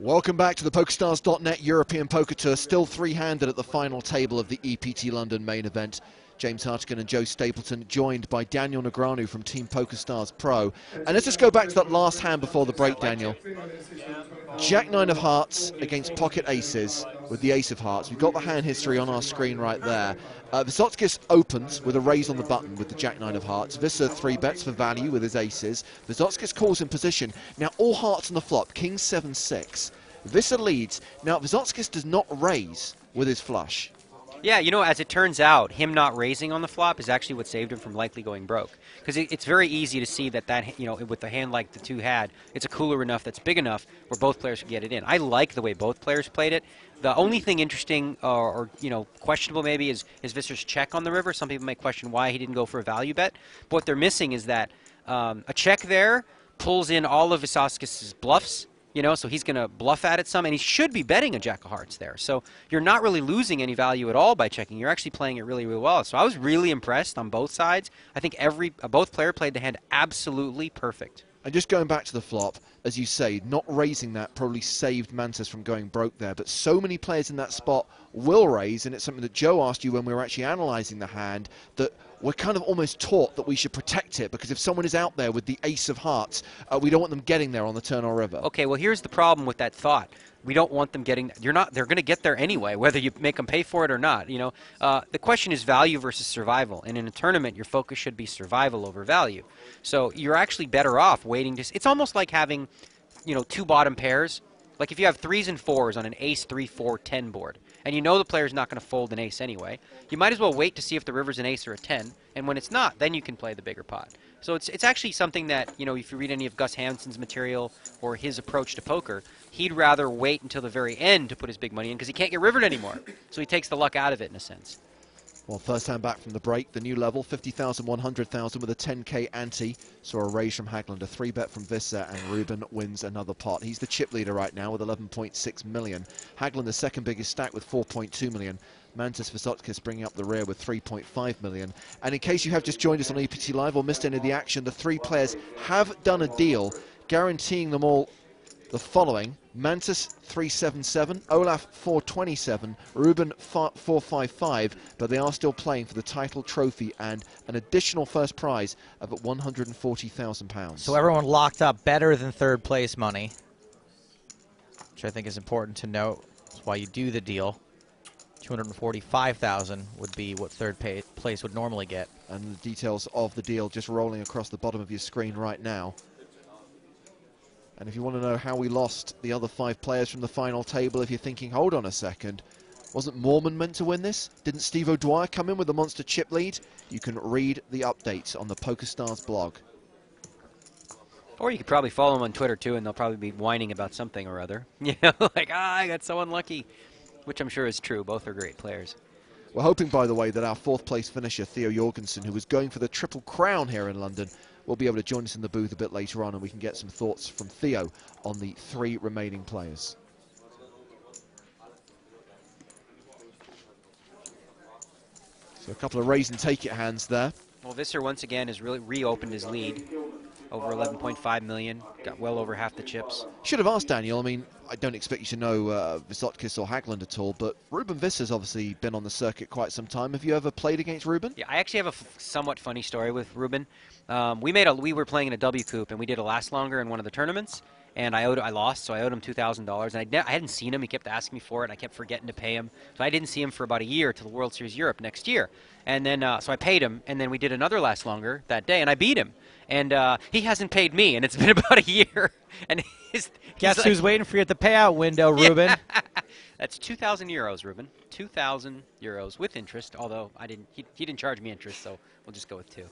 Welcome back to the PokerStars.net European Poker Tour. Still three-handed at the final table of the EPT London main event. James Hartigan and Joe Stapleton, joined by Daniel Negreanu from Team PokerStars Pro. And let's just go back to that last hand before the break, Daniel. Jack-9 of hearts against pocket aces with the ace of hearts. We've got the hand history on our screen right there. Vysotskis opens with a raise on the button with the Jack-9 of hearts. Visser 3-bets for value with his aces. Vysotskis calls in position. Now all hearts on the flop, King 7-6. Visser leads. Now Vysotskis does not raise with his flush. Yeah, you know, as it turns out, him not raising on the flop is actually what saved him from likely going broke. Because it's very easy to see that, you know, with a hand like the two had, it's a cooler enough that's big enough where both players can get it in. I like the way both players played it. The only thing interesting or you know, questionable maybe is Visser's check on the river. Some people may question why he didn't go for a value bet. But what they're missing is that a check there pulls in all of Vysotskis' bluffs. You know, so he's going to bluff at it some, and he should be betting a jack of hearts there. So you're not really losing any value at all by checking. You're actually playing it really, really well. So I was really impressed on both sides. I think both player played the hand absolutely perfect. And just going back to the flop, as you say, not raising that probably saved Mantas from going broke there. But so many players in that spot will raise, and it's something that Joe asked you when we were actually analysing the hand, that we're kind of almost taught that we should protect it, because if someone is out there with the ace of hearts, we don't want them getting there on the turn or river. Okay, well, here's the problem with that thought. We don't want them getting, they're going to get there anyway, whether you make them pay for it or not. You know, the question is value versus survival. And in a tournament, your focus should be survival over value. So you're actually better off waiting to, it's almost like having, you know, two bottom pairs. Like if you have 3s and 4s on an ace, 3, 4, 10 board, and you know the player's not going to fold an ace anyway, you might as well wait to see if the river's an ace or a 10, and when it's not, then you can play the bigger pot. So it's actually something that, you know, if you read any of Gus Hansen's material or his approach to poker, he'd rather wait until the very end to put his big money in because he can't get rivered anymore. So he takes the luck out of it in a sense. Well, first hand back from the break, the new level, 50,000, 100,000 with a 10K ante. Saw a raise from Hagland, a 3-bet from Visser, and Ruben wins another pot. He's the chip leader right now with 11.6 million. Hagland, the second biggest stack with 4.2 million. Mantas Vysotskis bringing up the rear with 3.5 million. And in case you have just joined us on EPT Live or missed any of the action, the three players have done a deal guaranteeing them all the following: Mantas 377, Olaf 427, Ruben 455, but they are still playing for the title trophy and an additional first prize of £140,000. So everyone locked up better than third place money, which I think is important to note. That's why you do the deal. 245,000 would be what third place would normally get. And the details of the deal just rolling across the bottom of your screen right now. And if you want to know how we lost the other 5 players from the final table, if you're thinking, hold on a second, wasn't Moorman meant to win this? Didn't Steve O'Dwyer come in with a monster chip lead? You can read the updates on the PokerStars blog. Or you could probably follow them on Twitter too, and they'll probably be whining about something or other. You know, like, I got so unlucky, which I'm sure is true. Both are great players. We're hoping, by the way, that our 4th place finisher, Theo Jorgensen, who was going for the Triple Crown here in London, will be able to join us in the booth a bit later on, and we can get some thoughts from Theo on the 3 remaining players. So a couple of raise and take it hands there. Well, Visser once again has really reopened his lead. Over 11.5 million, got well over half the chips. Should have asked Daniel. I mean, I don't expect you to know Vysotskis or Hagland at all, but Ruben Visser's obviously been on the circuit quite some time. Have you ever played against Ruben? Yeah, I actually have a somewhat funny story with Ruben. We were playing in a W Coupe, and we did a last longer in one of the tournaments, and I lost, so I owed him $2,000, and I hadn't seen him. He kept asking me for it, and I kept forgetting to pay him. So I didn't see him for about a year till the World Series Europe next year. And then, so I paid him, and then we did another last longer that day, and I beat him. And he hasn't paid me, and it's been about a year. And guess who's waiting for you at the payout window, Ruben? Yeah. That's 2,000 euros, Ruben. 2,000 euros with interest, although he didn't charge me interest, so we'll just go with 2.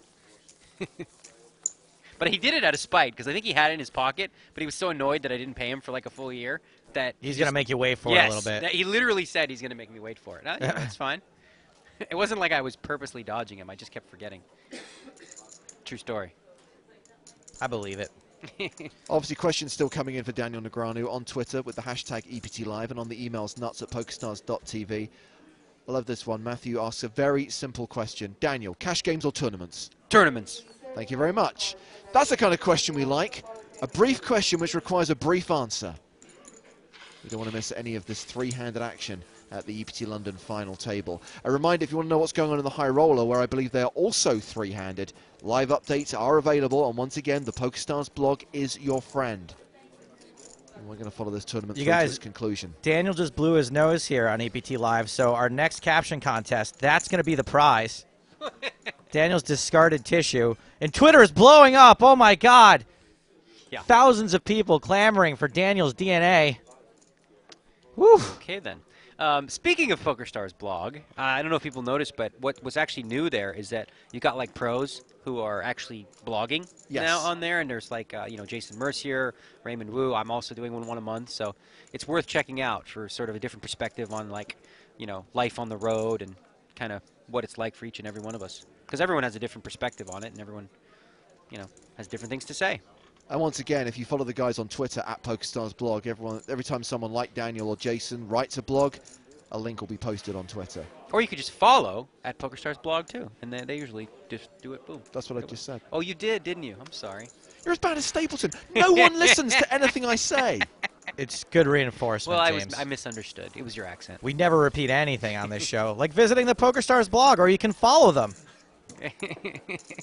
But he did it out of spite, because I think he had it in his pocket, but he was so annoyed that I didn't pay him for like a full year that he's going to make you wait for it a little bit. He literally said he's going to make me wait for it. Yeah, that's fine. It wasn't like I was purposely dodging him. I just kept forgetting. True story. I believe it. Obviously, questions still coming in for Daniel Negreanu on Twitter with the hashtag EPTLive and on the emails nuts@pokerstars.tv. I love this one. Matthew asks a very simple question. Daniel, cash games or tournaments? Tournaments. Thank you very much. That's the kind of question we like. A brief question which requires a brief answer. You don't want to miss any of this three-handed action at the EPT London final table. A reminder, if you want to know what's going on in the high roller, where I believe they are also three-handed, live updates are available, and once again, the PokerStars blog is your friend. And we're going to follow this tournament through to its conclusion. Daniel just blew his nose here on EPT Live, so our next caption contest, that's going to be the prize. Daniel's discarded tissue. And Twitter is blowing up. Oh, my God. Yeah. Thousands of people clamoring for Daniel's DNA. Woo. Okay, then. Speaking of PokerStars blog, I don't know if people noticed, but what's actually new there is that you got like pros who are actually blogging now on there, and there's like you know, Jason Mercier, Raymond Wu. I'm also doing one a month, so it's worth checking out for sort of a different perspective on, like, you know, life on the road and kind of what it's like for each and every one of us, because everyone has a different perspective on it, and everyone, you know, has different things to say. And once again, if you follow the guys on Twitter at PokerStars blog, every time someone like Daniel or Jason writes a blog, a link will be posted on Twitter. Or you could just follow at PokerStars blog too, and they usually just do it. Boom. That's what I just said. Oh, you did, didn't you? I'm sorry. You're as bad as Stapleton. No one listens to anything I say. It's good reinforcement, well, James. I misunderstood. It was your accent. We never repeat anything on this show, like visiting the PokerStars blog, or you can follow them.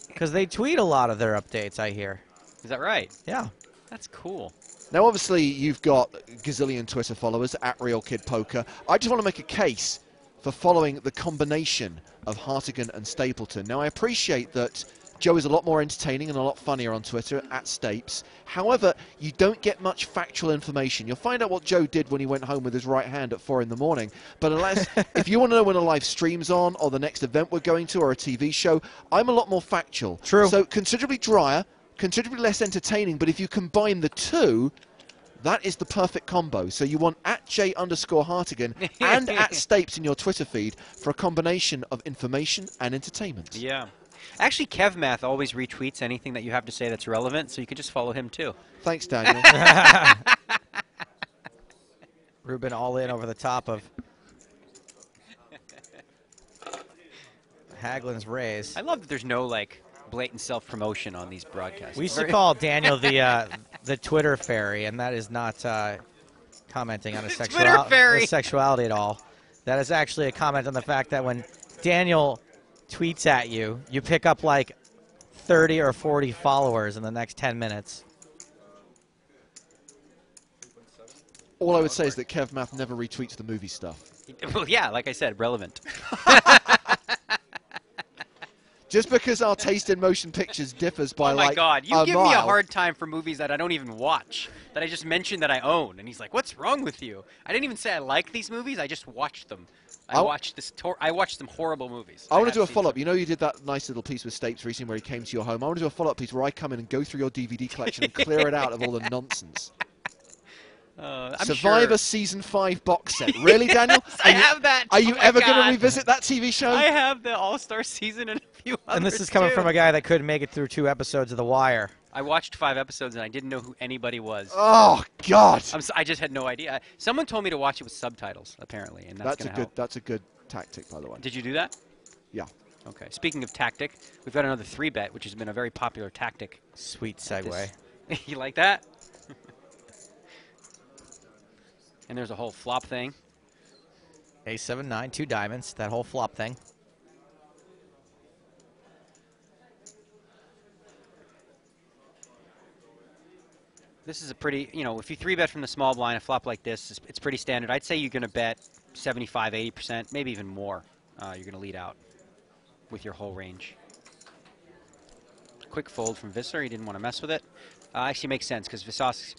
Because they tweet a lot of their updates, I hear. Is that right? Yeah. That's cool. Now, obviously, you've got gazillion Twitter followers at RealKidPoker. I just want to make a case for following the combination of Hartigan and Stapleton. Now, I appreciate that Joe is a lot more entertaining and a lot funnier on Twitter at Stapes. However, you don't get much factual information. You'll find out what Joe did when he went home with his right hand at 4 in the morning. But unless, if you want to know when a live stream's on, or the next event we're going to, or a TV show, I'm a lot more factual. True. So considerably drier, considerably less entertaining, but if you combine the two, that is the perfect combo. So you want at J_Hartigan and at Stapes in your Twitter feed for a combination of information and entertainment. Yeah. Actually, KevMath always retweets anything that you have to say that's relevant, so you can just follow him too. Thanks, Daniel. Ruben all in over the top of Haglin's raise. I love that there's no, like, blatant self-promotion on these broadcasts. We used to call Daniel the Twitter fairy, and that is not commenting on his sexuality at all. That is actually a comment on the fact that when Daniel tweets at you, you pick up like 30 or 40 followers in the next 10 minutes. All I would say is that KevMath never retweets the movie stuff. Well, yeah, like I said, relevant. Just because our taste in motion pictures differs by like Oh my God, you give mile. me a hard time for movies that I don't even watch, that I just mentioned that I own. And he's like, what's wrong with you? I didn't even say I like these movies, I just watched them. I watched some horrible movies. I want to do a follow-up. You know, you did that nice little piece with Stapes recently where he came to your home. I want to do a follow-up piece where I come in and go through your DVD collection and clear it out of all the nonsense. Survivor Season 5 box set. Really, Daniel? Yes, I have that. Are you ever going to revisit that TV show? I have the All-Star season and a few others. And this is coming from a guy that couldn't make it through 2 episodes of The Wire. I watched 5 episodes and I didn't know who anybody was. Oh God! I just had no idea. Someone told me to watch it with subtitles, apparently, and that's gonna help. That's a good tactic, by the way. Did you do that? Yeah. Okay. Speaking of tactic, we've got another 3-bet, which has been a very popular tactic. Sweet segue. You like that? And there's a whole flop thing. Ace 7-9, 2 diamonds, that whole flop thing. This is a pretty, you know, if you 3-bet from the small blind, a flop like this, it's pretty standard. I'd say you're going to bet 75, 80%, maybe even more. You're going to lead out with your whole range. Quick fold from Visser. He didn't want to mess with it. Actually makes sense because Visotskis?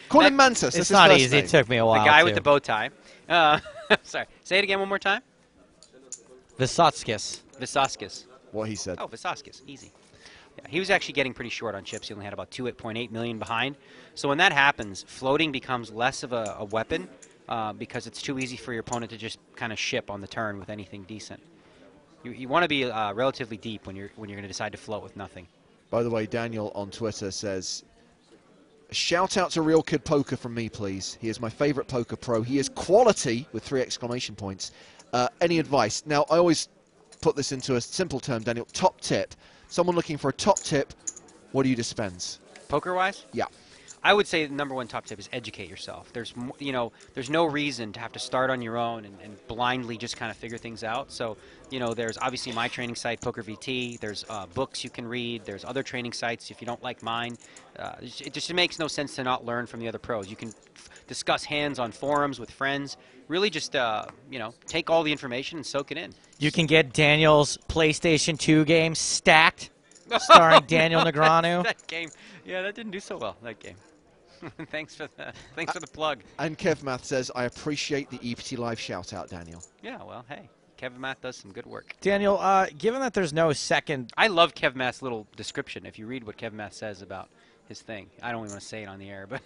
Call him Mantis. It's not easy. It took me a while. The guy with the bow tie. Sorry. Say it again one more time. Visotskis. What he said. Oh, Visotskis. Easy. Yeah, he was actually getting pretty short on chips. He only had about 2.8 million behind. So when that happens, floating becomes less of a weapon because it's too easy for your opponent to just kind of ship on the turn with anything decent. You want to be relatively deep when you're going to decide to float with nothing. By the way, Daniel on Twitter says, shout out to Real Kid Poker from me, please. He is my favorite poker pro. He is quality with 3 exclamation points. Any advice? Now, I always put this into a simple term, Daniel. Top tip. Someone looking for a top tip, what do you dispense? Poker-wise? Yeah. I would say the number one top tip is educate yourself. There's there's no reason to have to start on your own and blindly just kind of figure things out. So, there's obviously my training site, Poker VT. There's books you can read. There's other training sites. If you don't like mine, it just makes no sense to not learn from the other pros. You can discuss hands on forums with friends. Really just, take all the information and soak it in. You can get Daniel's PlayStation 2 game Stacked, starring Daniel Negreanu. That game, yeah, that didn't do so well, that game. Thanks for the plug. And Kev Math says, I appreciate the EPT Live shout-out, Daniel. Yeah, well, hey, Kev Math does some good work. Daniel, given that there's no second... I love Kev Math's little description. If you read what Kev Math says about his thing. I don't even want to say it on the air, but...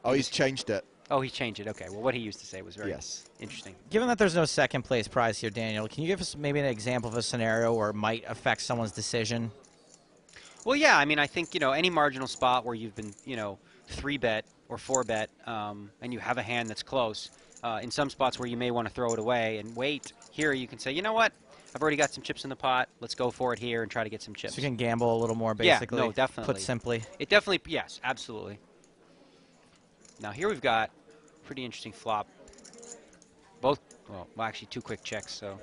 Oh, he's changed it. Oh, he changed it. Okay, well, what he used to say was very interesting. Given that there's no second place prize here, Daniel, can you give us maybe an example of a scenario where it might affect someone's decision? Well, yeah, I mean, I think, any marginal spot where you've been, 3-bet or 4-bet and you have a hand that's close, in some spots where you may want to throw it away and wait, here you can say, you know what, I've already got some chips in the pot, let's go for it here and try to get some chips. So you can gamble a little more, basically. Yeah, no, definitely. Put simply. It definitely, yes, absolutely. Now here we've got pretty interesting flop. Both, well, actually 2 quick checks, so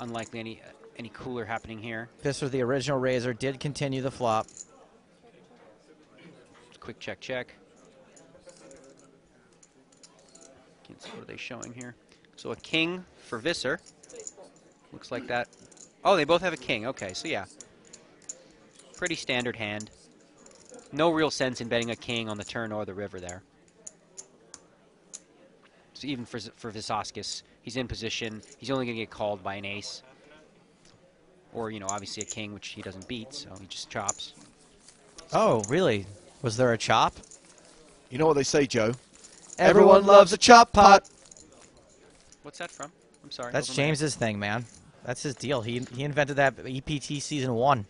unlikely any cooler happening here. Visser, the original raiser, did continue the flop. Quick check, check. Can't see what are they showing here. So a king for Visser. Looks like that. Oh, they both have a king. Okay, so yeah. Pretty standard hand. No real sense in betting a king on the turn or the river there. So even for Visoskis, he's in position. He's only going to get called by an ace. Or, obviously a king, which he doesn't beat, so he just chops. Oh, really? Was there a chop? You know what they say, Joe? Everyone loves a chop pot. What's that from? I'm sorry. That's James's thing, man. That's his deal. He invented that EPT Season 1.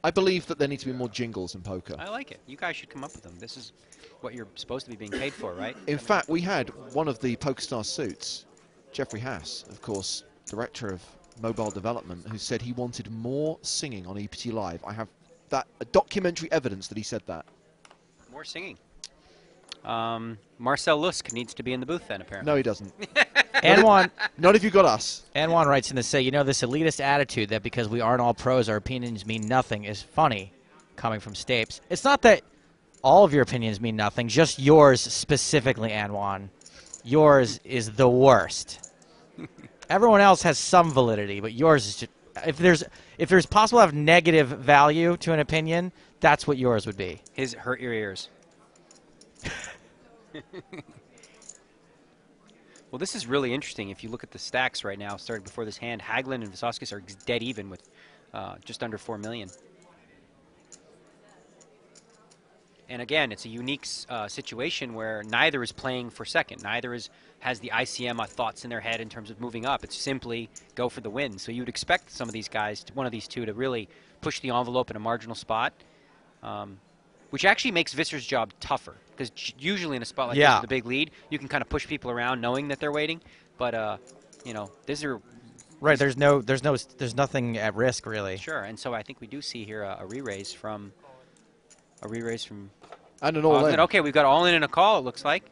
I believe that there need to be more jingles in poker. I like it. You guys should come up with them. This is what you're supposed to be being paid for, right? In fact, we had one of the PokerStars suits, Jeffrey Haas, of course, director of mobile development, who said he wanted more singing on EPT Live. I have that documentary evidence that he said that. More singing. Marcel Lusk needs to be in the booth then, apparently. No, he doesn't. Anwan, not if you got us. Anwan writes in to say, this elitist attitude that because we aren't all pros, our opinions mean nothing is funny, coming from Stapes. It's not that all of your opinions mean nothing, just yours specifically, Anwan. Yours is the worst. Everyone else has some validity, but yours is just, if there's possible to have negative value to an opinion, that's what yours would be. Hurt your ears. Well, this is really interesting. If you look at the stacks right now, starting before this hand, Hagelin and Visoskis are dead even with just under 4 million. And again, it's a unique situation where neither is playing for second. Neither has the ICM thoughts in their head in terms of moving up. It's simply go for the win. So you would expect some of these guys, one of these two, to really push the envelope in a marginal spot, which actually makes Visser's job tougher. Because usually in a spot like this with a big lead, you can kind of push people around knowing that they're waiting. But Visser. Right. There's nothing at risk really. Sure. And so I think we do see here a re-raise from. And an all-in. Okay, we've got all-in and a call, it looks like.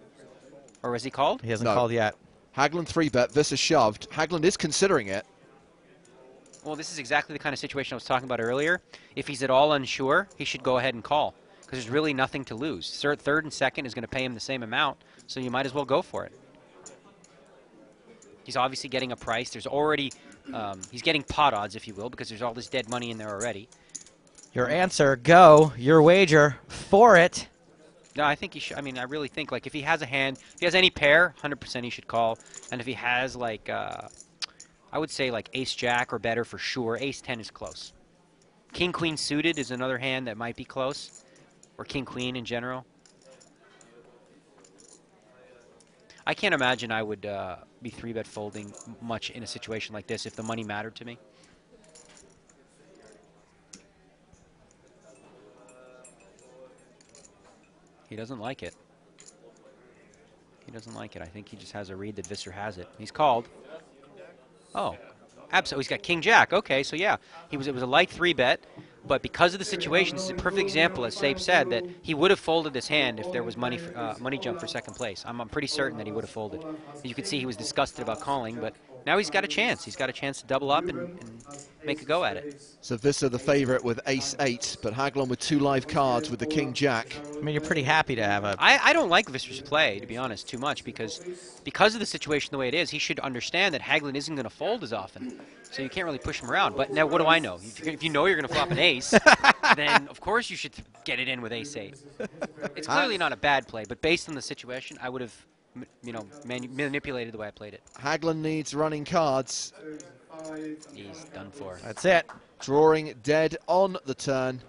Or has he called? He hasn't called yet. Hagelin 3-bet, Visser shoved. Hagelin is considering it. Well, this is exactly the kind of situation I was talking about earlier. If he's at all unsure, he should go ahead and call. Because there's really nothing to lose. Third and second is going to pay him the same amount, so you might as well go for it. He's obviously getting a price. There's already, he's getting pot odds, if you will, because there's all this dead money in there already. Your answer, go. Your wager, for it. No, I think he should. I mean, I really think, like, if he has a hand, if he has any pair, 100% he should call. And if he has, like, I would say, like, ace-jack or better for sure. Ace-10 is close. King-queen suited is another hand that might be close. Or king-queen in general. I can't imagine I would be 3-bet folding much in a situation like this if the money mattered to me. He doesn't like it. He doesn't like it. I think he just has a read that Visser has it. He's called. Oh, absolutely. He's got king-jack. Okay, so yeah, it was a light 3-bet. But because of the situation, this is a perfect example, as Sape said, that he would have folded this hand if there was money jump for second place. I'm pretty certain that he would have folded. You could see he was disgusted about calling, but now he's got a chance. He's got a chance to double up and make a go at it. So Visser the favorite with ace-8, but Hagelin with 2 live cards with the king-jack. I mean, you're pretty happy to have a... I don't like Visser's play, to be honest, too much, because of the situation the way it is, he should understand that Hagelin isn't going to fold as often. So you can't really push him around. But now what do I know? If you know you're going to flop an ace, then of course you should get it in with ace-8. It's clearly not a bad play, but based on the situation, I would have, you know, manipulated the way I played it. Hagelin needs running cards. He's done for. That's it. Drawing dead on the turn.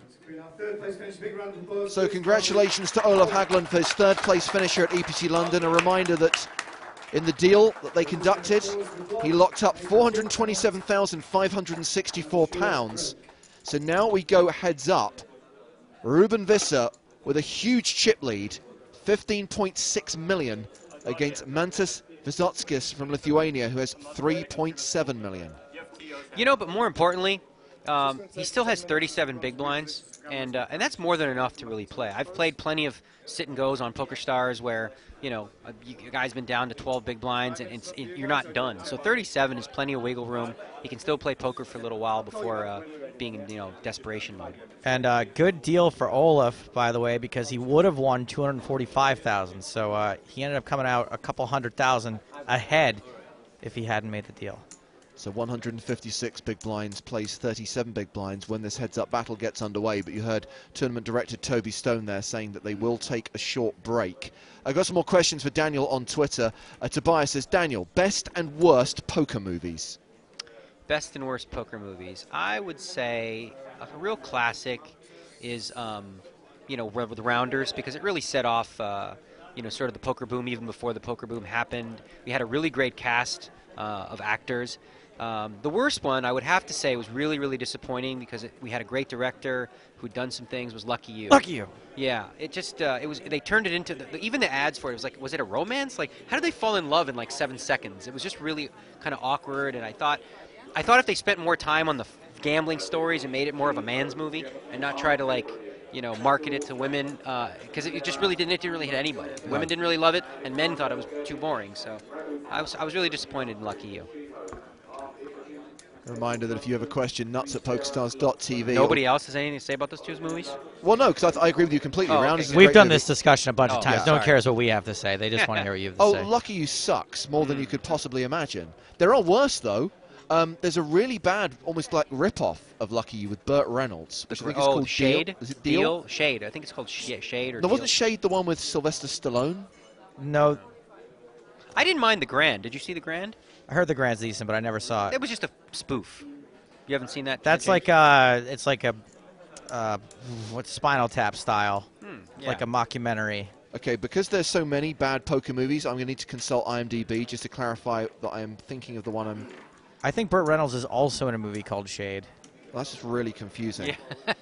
So congratulations to Olaf Hagelin for his 3rd place finish here at EPT London. A reminder that in the deal that they conducted, he locked up £427,564. So now we go heads up. Ruben Visser with a huge chip lead, 15.6 million against Mantas Vysotskis from Lithuania, who has 3.7 million. You know, but more importantly, he still has 37 big blinds, and that's more than enough to really play. I've played plenty of sit and goes on Poker Stars where, you know, a guy's been down to 12 big blinds and you're not done. So 37 is plenty of wiggle room. He can still play poker for a little while before being in, you know, desperation mode. And good deal for Olaf, by the way, because he would have won 245,000. So he ended up coming out a couple $100,000 ahead if he hadn't made the deal. So 156 big blinds plays 37 big blinds when this heads-up battle gets underway. But you heard tournament director Toby Stone there saying that they will take a short break. I've got some more questions for Daniel on Twitter. Tobias says, Daniel, best and worst poker movies? Best and worst poker movies. I would say a real classic is, you know, with Rounders, because it really set off, you know, sort of the poker boom even before the poker boom happened. We had a really great cast of actors. The worst one, I would have to say, was really, really disappointing because we had a great director who'd done some things, was Lucky You. Lucky You. Yeah, it just, they turned it into, even the ads for it, was like, was it a romance? Like, how did they fall in love in like 7 seconds? It was just really kind of awkward, and I thought if they spent more time on the gambling stories and made it more of a man's movie and not try to, like, you know, market it to women, because it just really didn't really hit anybody. Women didn't really love it, and men thought it was too boring, so I was really disappointed in Lucky You. A reminder that if you have a question, nuts@pokerstars.tv. Nobody else has anything to say about those two movies? Well, no, because I agree with you completely. Okay. We've done this discussion a bunch of times. Yeah. No one cares what we have to say. They just want to hear what you have to say. Lucky You sucks more than you could possibly imagine. There are worse, though. There's a really bad, almost like rip-off of Lucky You with Burt Reynolds. Which I think is called Shade? Deal. Is it Deal? Shade. I think it's called Shade or No, Deal. wasn't Shade the one with Sylvester Stallone? No. I didn't mind The Grand. Did you see The Grand? I heard The Grand's decent, but I never saw it. It was just a spoof. You haven't seen that? That's like it's like a what's Spinal Tap style, yeah. like a mockumentary. Okay, because there's so many bad poker movies, I'm going to need to consult IMDb just to clarify that I am thinking of the one I'm... I think Burt Reynolds is also in a movie called Shade. Well, that's just really confusing. Yeah.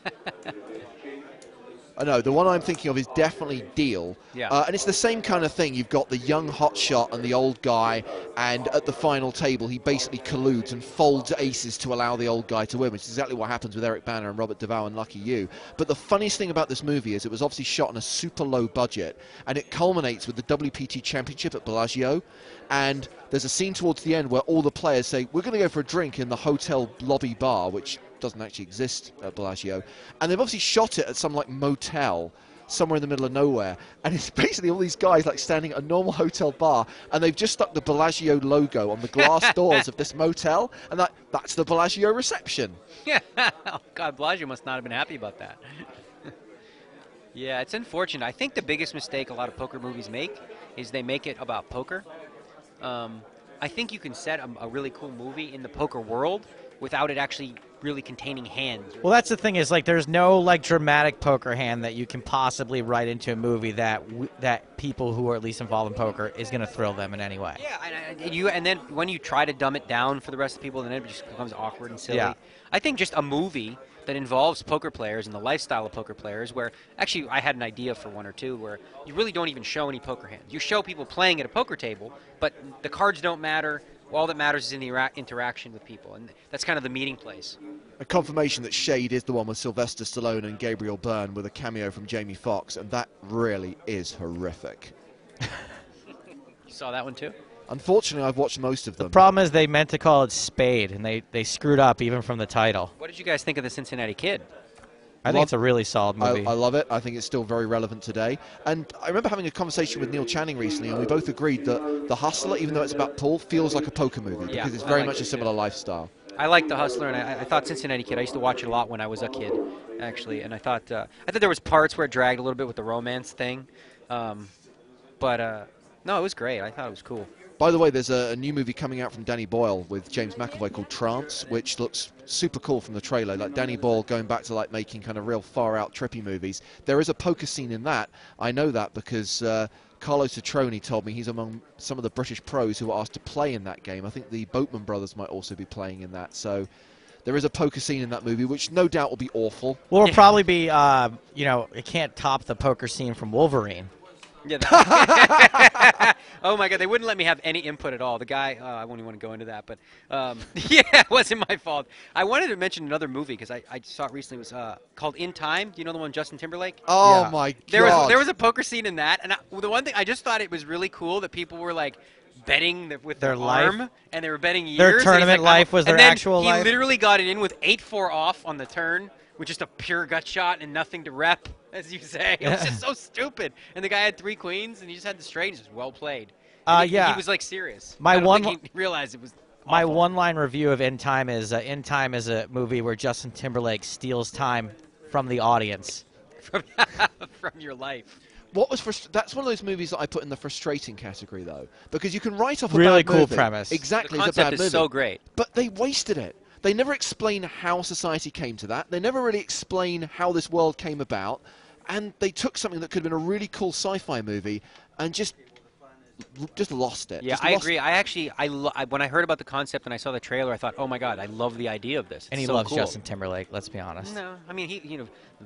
I know, the one I'm thinking of is definitely Deal. Yeah. And it's the same kind of thing. You've got the young hotshot and the old guy, and at the final table, he basically colludes and folds aces to allow the old guy to win, which is exactly what happens with Eric Banner and Robert Duvall and Lucky You. But the funniest thing about this movie is it was obviously shot on a super low budget, and it culminates with the WPT Championship at Bellagio, and there's a scene towards the end where all the players say, we're going to go for a drink in the hotel lobby bar, which doesn't actually exist at Bellagio, and they've obviously shot it at some like motel somewhere in the middle of nowhere, and it's basically all these guys like standing at a normal hotel bar, and they've just stuck the Bellagio logo on the glass doors of this motel, and that's the Bellagio reception. Yeah. Oh God, Bellagio must not have been happy about that. Yeah, it's unfortunate. I think the biggest mistake a lot of poker movies make is they make it about poker. I think you can set a really cool movie in the poker world without it actually really containing hands. Well, that's the thing is, like, there's no, like, dramatic poker hand that you can possibly write into a movie that people who are at least involved in poker is going to thrill them in any way. Yeah, and then when you try to dumb it down for the rest of the people, then it just becomes awkward and silly. Yeah. I think just a movie that involves poker players and the lifestyle of poker players, where actually I had an idea for one or two where you really don't even show any poker hands. You show people playing at a poker table, but the cards don't matter. all that matters is in the interaction with people, and that's kind of the meeting place. A confirmation that Shade is the one with Sylvester Stallone and Gabriel Byrne with a cameo from Jamie Foxx, and that really is horrific. You saw that one too? Unfortunately, I've watched most of them. The problem is they meant to call it Spade, and they screwed up even from the title. What did you guys think of the Cincinnati Kid? I think it's a really solid movie. I love it. I think it's still very relevant today. And I remember having a conversation with Neil Channing recently, and we both agreed that The Hustler, even though it's about pool, feels like a poker movie because it's very much a similar lifestyle. I like The Hustler, and I thought Cincinnati Kid. I used to watch it a lot when I was a kid, actually. And I thought there was parts where it dragged a little bit with the romance thing, but no, it was great. I thought it was cool. By the way, there's a new movie coming out from Danny Boyle with James McAvoy called Trance, which looks super cool from the trailer. Like Danny Boyle going back to like making kind of real far-out trippy movies. There is a poker scene in that. I know that because Carlo Citroni told me he's among some of the British pros who were asked to play in that game. I think the Boatman brothers might also be playing in that. So there is a poker scene in that movie, which no doubt will be awful. Well, it'll probably be, it can't top the poker scene from Wolverine. Yeah. Oh my God, they wouldn't let me have any input at all. The guy, I won't even want to go into that, but yeah, it wasn't my fault. I wanted to mention another movie because I saw it recently. It was called In Time. Do you know the one with Justin Timberlake? Oh my God! There was a poker scene in that, and the one thing I just thought it was really cool that people were like betting with their arm, and they were betting years. Their tournament life was their actual life. He literally got it in with 8-4 off on the turn, with just a pure gut shot and nothing to rep, as you say. It was just so stupid. And the guy had 3 queens, and he just had the straight. It was just well played. He was like serious. I don't think he realized it was awful. My one-line review of In Time is a movie where Justin Timberlake steals time from the audience. From your life. What was that's one of those movies that I put in the frustrating category, though, because you can write off a really bad cool movie. premise. Exactly, the it's a bad concept movie. is so great. But they wasted it. They never explain how society came to that. They never really explain how this world came about. And they took something that could have been a really cool sci-fi movie and just lost it. Yeah, I agree. When I heard about the concept and I saw the trailer, I thought, oh my God, I love the idea of this. It's and he so loves cool. Justin Timberlake, let's be honest. No, I mean,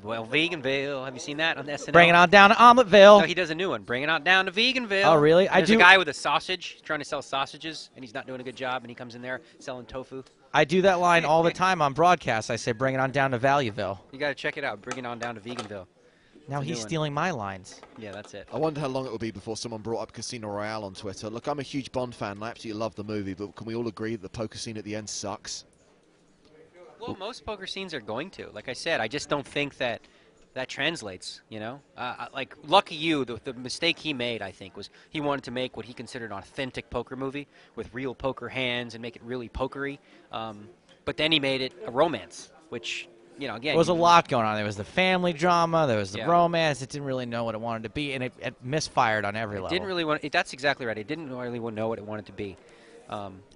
Veganville. Have you seen that on SNL? Bring It On Down to Omelette-ville. No, he does a new one. Bring It On Down to Veganville. Oh, really? There's a guy with a sausage trying to sell sausages, and he's not doing a good job, and he comes in there selling tofu. I do that line all the time on broadcast. I say, bring it on down to Valueville. You got to check it out. Bring It On Down to Veganville. Now he's stealing my lines. Yeah, that's it. I wonder how long it will be before someone brought up Casino Royale on Twitter. Look, I'm a huge Bond fan, and I absolutely love the movie, but can we all agree that the poker scene at the end sucks? Well, most poker scenes are going to. Like I said, I just don't think that translates, you know? Like, lucky you, the mistake he made, I think, was he wanted to make what he considered an authentic poker movie with real poker hands and make it really pokery. But then he made it a romance, which... You know, again, there was a lot going on. There was the family drama. There was the romance. It didn't really know what it wanted to be, and it misfired on every level. Didn't really want. That's exactly right. It didn't really know what it wanted to be.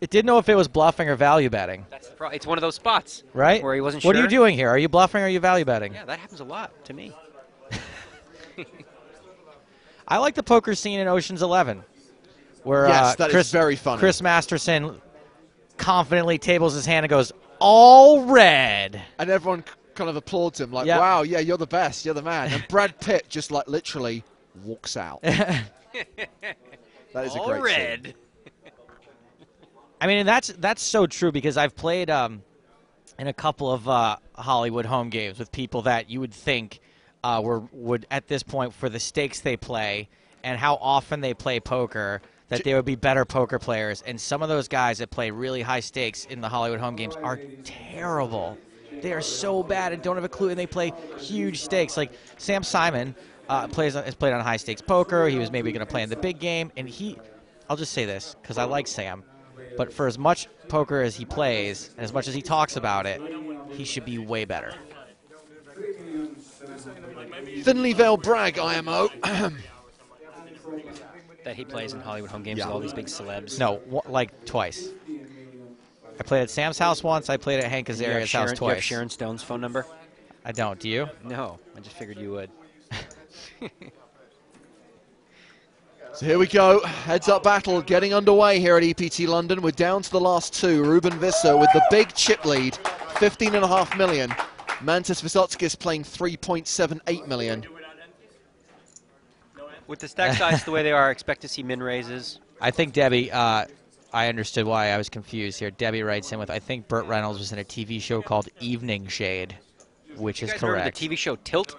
It didn't know if it was bluffing or value betting. That's the problem. It's one of those spots, right? Where he wasn't sure. What are you doing here? Are you bluffing or are you value betting? Yeah, that happens a lot to me. I like the poker scene in Ocean's 11, where that is very funny. Chris Masterson confidently tables his hand and goes, "All red," and everyone kind of applauds him like, "Wow, yeah, you're the best, you're the man." And Brad Pitt just like literally walks out. That is a great red. Scene. I mean, that's so true because I've played in a couple of Hollywood home games with people that you would think would at this point, for the stakes they play and how often they play poker, that they would be better poker players. And some of those guys that play really high stakes in the Hollywood home games are terrible. They are so bad and don't have a clue, and they play huge stakes. Like Sam Simon has played on high stakes poker. He was maybe going to play in the big game, and I'll just say this because I like Sam, but for as much poker as he plays and as much as he talks about it, he should be way better. Thinly veiled brag, IMO. That he plays in Hollywood home games with all these big celebs. No, like twice. I played at Sam's house once. I played at Hank Azaria's house twice. Do you have Sharon Stone's phone number? I don't. Do you? No. I just figured you would. So here we go. Heads-up battle getting underway here at EPT London. We're down to the last two. Ruben Visser with the big chip lead, 15.5 million. Mantis Visotskis playing 3.78 million. With the stack size the way they are, I expect to see min raises. I think, Debbie, I understood why I was confused here. Debbie writes in with, I think Burt Reynolds was in a TV show called Evening Shade, which is correct. Remember the TV show Tilt?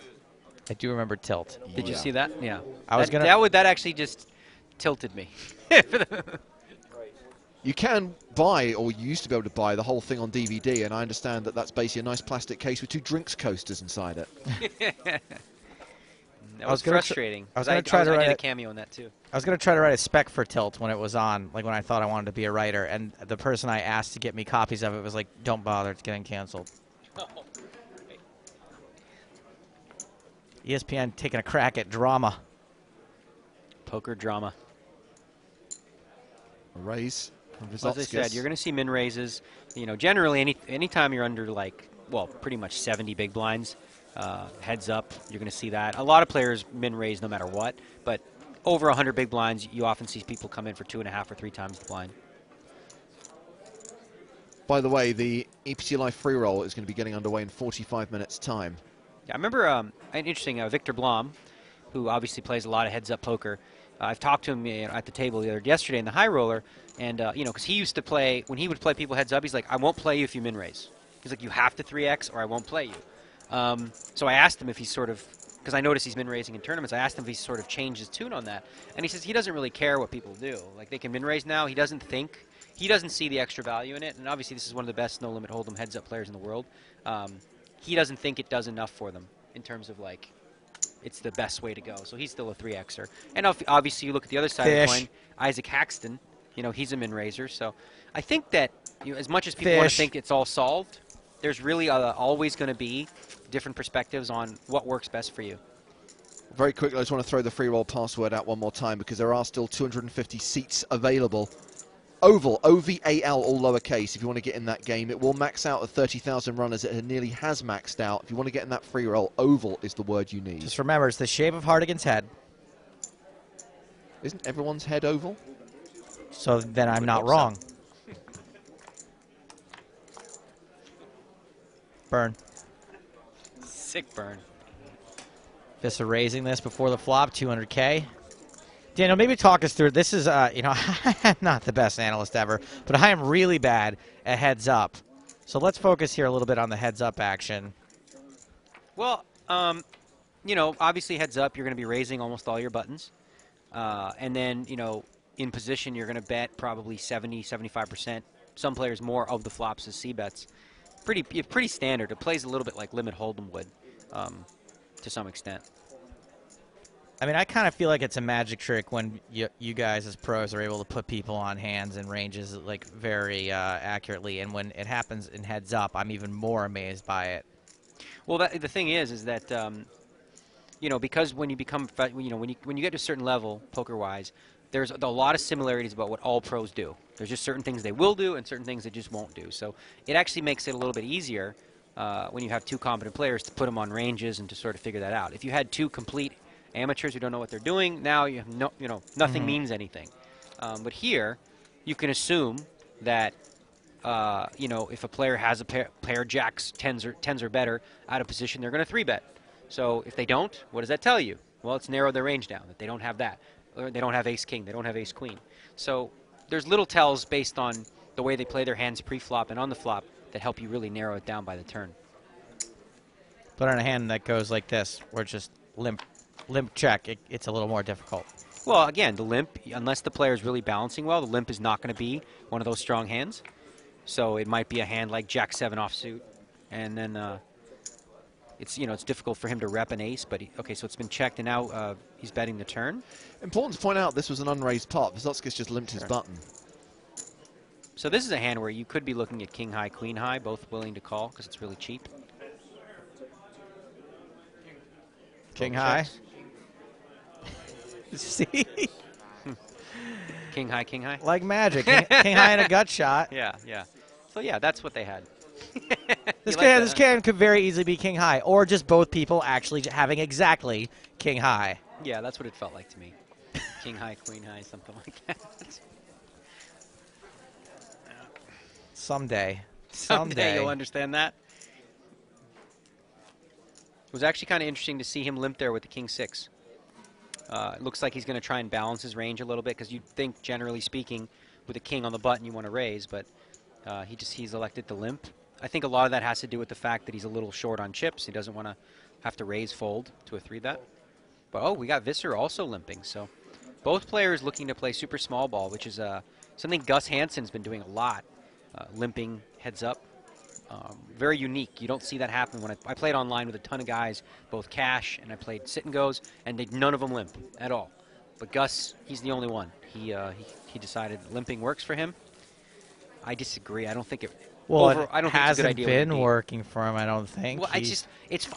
I do remember Tilt. Did you see that? Yeah. That actually just tilted me. You can buy, or you used to be able to buy, the whole thing on DVD, and I understand that that's basically a nice plastic case with 2 drinks coasters inside it. That was frustrating. I was going to try to write a cameo on that too. I was going to try to write a spec for Tilt when it was on, like when I thought I wanted to be a writer, and the person I asked to get me copies of it was like, "Don't bother, it's getting canceled." ESPN taking a crack at drama. Poker drama. A raise. As I said, you're going to see min raises. You know, generally, anytime you're under pretty much 70 big blinds, heads up, you're going to see that. A lot of players min raise no matter what, but over 100 big blinds, you often see people come in for 2.5 or 3 times the blind. By the way, the EPT Live free roll is going to be getting underway in 45 minutes' time. Yeah, I remember an interesting Victor Blom, who obviously plays a lot of heads-up poker. I've talked to him at the table yesterday in the high roller, and because he used to play, when he would play people heads up, he's like, I won't play you if you min raise. He's like, you have to 3x or I won't play you. So I asked him if he's sort of, because I noticed he's min raising in tournaments, I asked him if he's sort of changed his tune on that, and he says he doesn't really care what people do. Like, they can min raise now. He doesn't see the extra value in it, and obviously this is one of the best no limit hold'em heads up players in the world. He doesn't think it does enough for them in terms of like, it's the best way to go. So he's still a 3xer. And obviously you look at the other side of the coin, Isaac Haxton, he's a min raiser. So I think that as much as people want to think it's all solved, there's really always going to be different perspectives on what works best for you. Very quickly, I just want to throw the free roll password out one more time because there are still 250 seats available. Oval, O-V-A-L, all lowercase, if you want to get in that game. It will max out at 30,000 runners. It nearly has maxed out. If you want to get in that free roll, oval is the word you need. Just remember, it's the shape of Hardigan's head. Isn't everyone's head oval? So then I'm not wrong. Burn. Sick burn. Vissa raising this before the flop, 200K. Daniel, maybe talk us through. This is, I'm not the best analyst ever, but I am really bad at heads up. So let's focus here a little bit on the heads up action. Well, obviously heads up, you're going to be raising almost all your buttons. And then, in position, you're going to bet probably 70, 75%. Some players more of the flops as C-bets. Pretty standard. It plays a little bit like Limit Hold'em would, to some extent. I mean, I kind of feel like it's a magic trick when you guys as pros are able to put people on hands and ranges like very accurately, and when it happens in heads up, I'm even more amazed by it. Well, the thing is that because when you become when you get to a certain level poker-wise, there's a lot of similarities about what all pros do. There's just certain things they will do and certain things they just won't do. So it actually makes it a little bit easier when you have 2 competent players to put them on ranges and to sort of figure that out. If you had 2 complete amateurs who don't know what they're doing, now you have nothing means anything. But here, you can assume that if a player has a pair jacks, tens or better out of position, they're going to 3-bet. So if they don't, what does that tell you? Well, it's narrowed their range down, that they don't have that. Or they don't have ace-king, they don't have ace-queen. So there's little tells based on the way they play their hands pre-flop and on the flop that help you really narrow it down by the turn. But on a hand that goes like this, or just limp check, it's a little more difficult. Well, again, the limp, unless the player is really balancing well, the limp is not going to be one of those strong hands. So it might be a hand like Jack-7 offsuit, and then it's difficult for him to rep an ace. But okay, so it's been checked, and now he's betting the turn. Important to point out, this was an unraised pot. Vysotskis just limped his button. So this is a hand where you could be looking at king high, queen high, both willing to call because it's really cheap. King high. See? King high, king high? Like magic. King high and a gut shot. Yeah, yeah. So, yeah, that's what they had. This hand could very easily be king high, or just both people actually having exactly king high. Yeah, that's what it felt like to me. King high, queen high, something like that. Someday you'll understand that. It was actually kind of interesting to see him limp there with the king-6. It looks like he's going to try and balance his range a little bit because you'd think, generally speaking, with a king on the button, you want to raise, but he's elected to limp. I think a lot of that has to do with the fact that he's a little short on chips. He doesn't want to have to raise fold to a 3-bet. But, oh, we got Visser also limping. So both players looking to play super small ball, which is something Gus Hansen's been doing a lot, limping heads up. Very unique. You don't see that happen. When I played online with a ton of guys, both cash, and I played sit and goes, and none of them limp at all. But Gus, he's the only one. He decided limping works for him. I disagree. I don't think it. Well, I don't it hasn't think it's a good idea been working for him, I don't think. Well,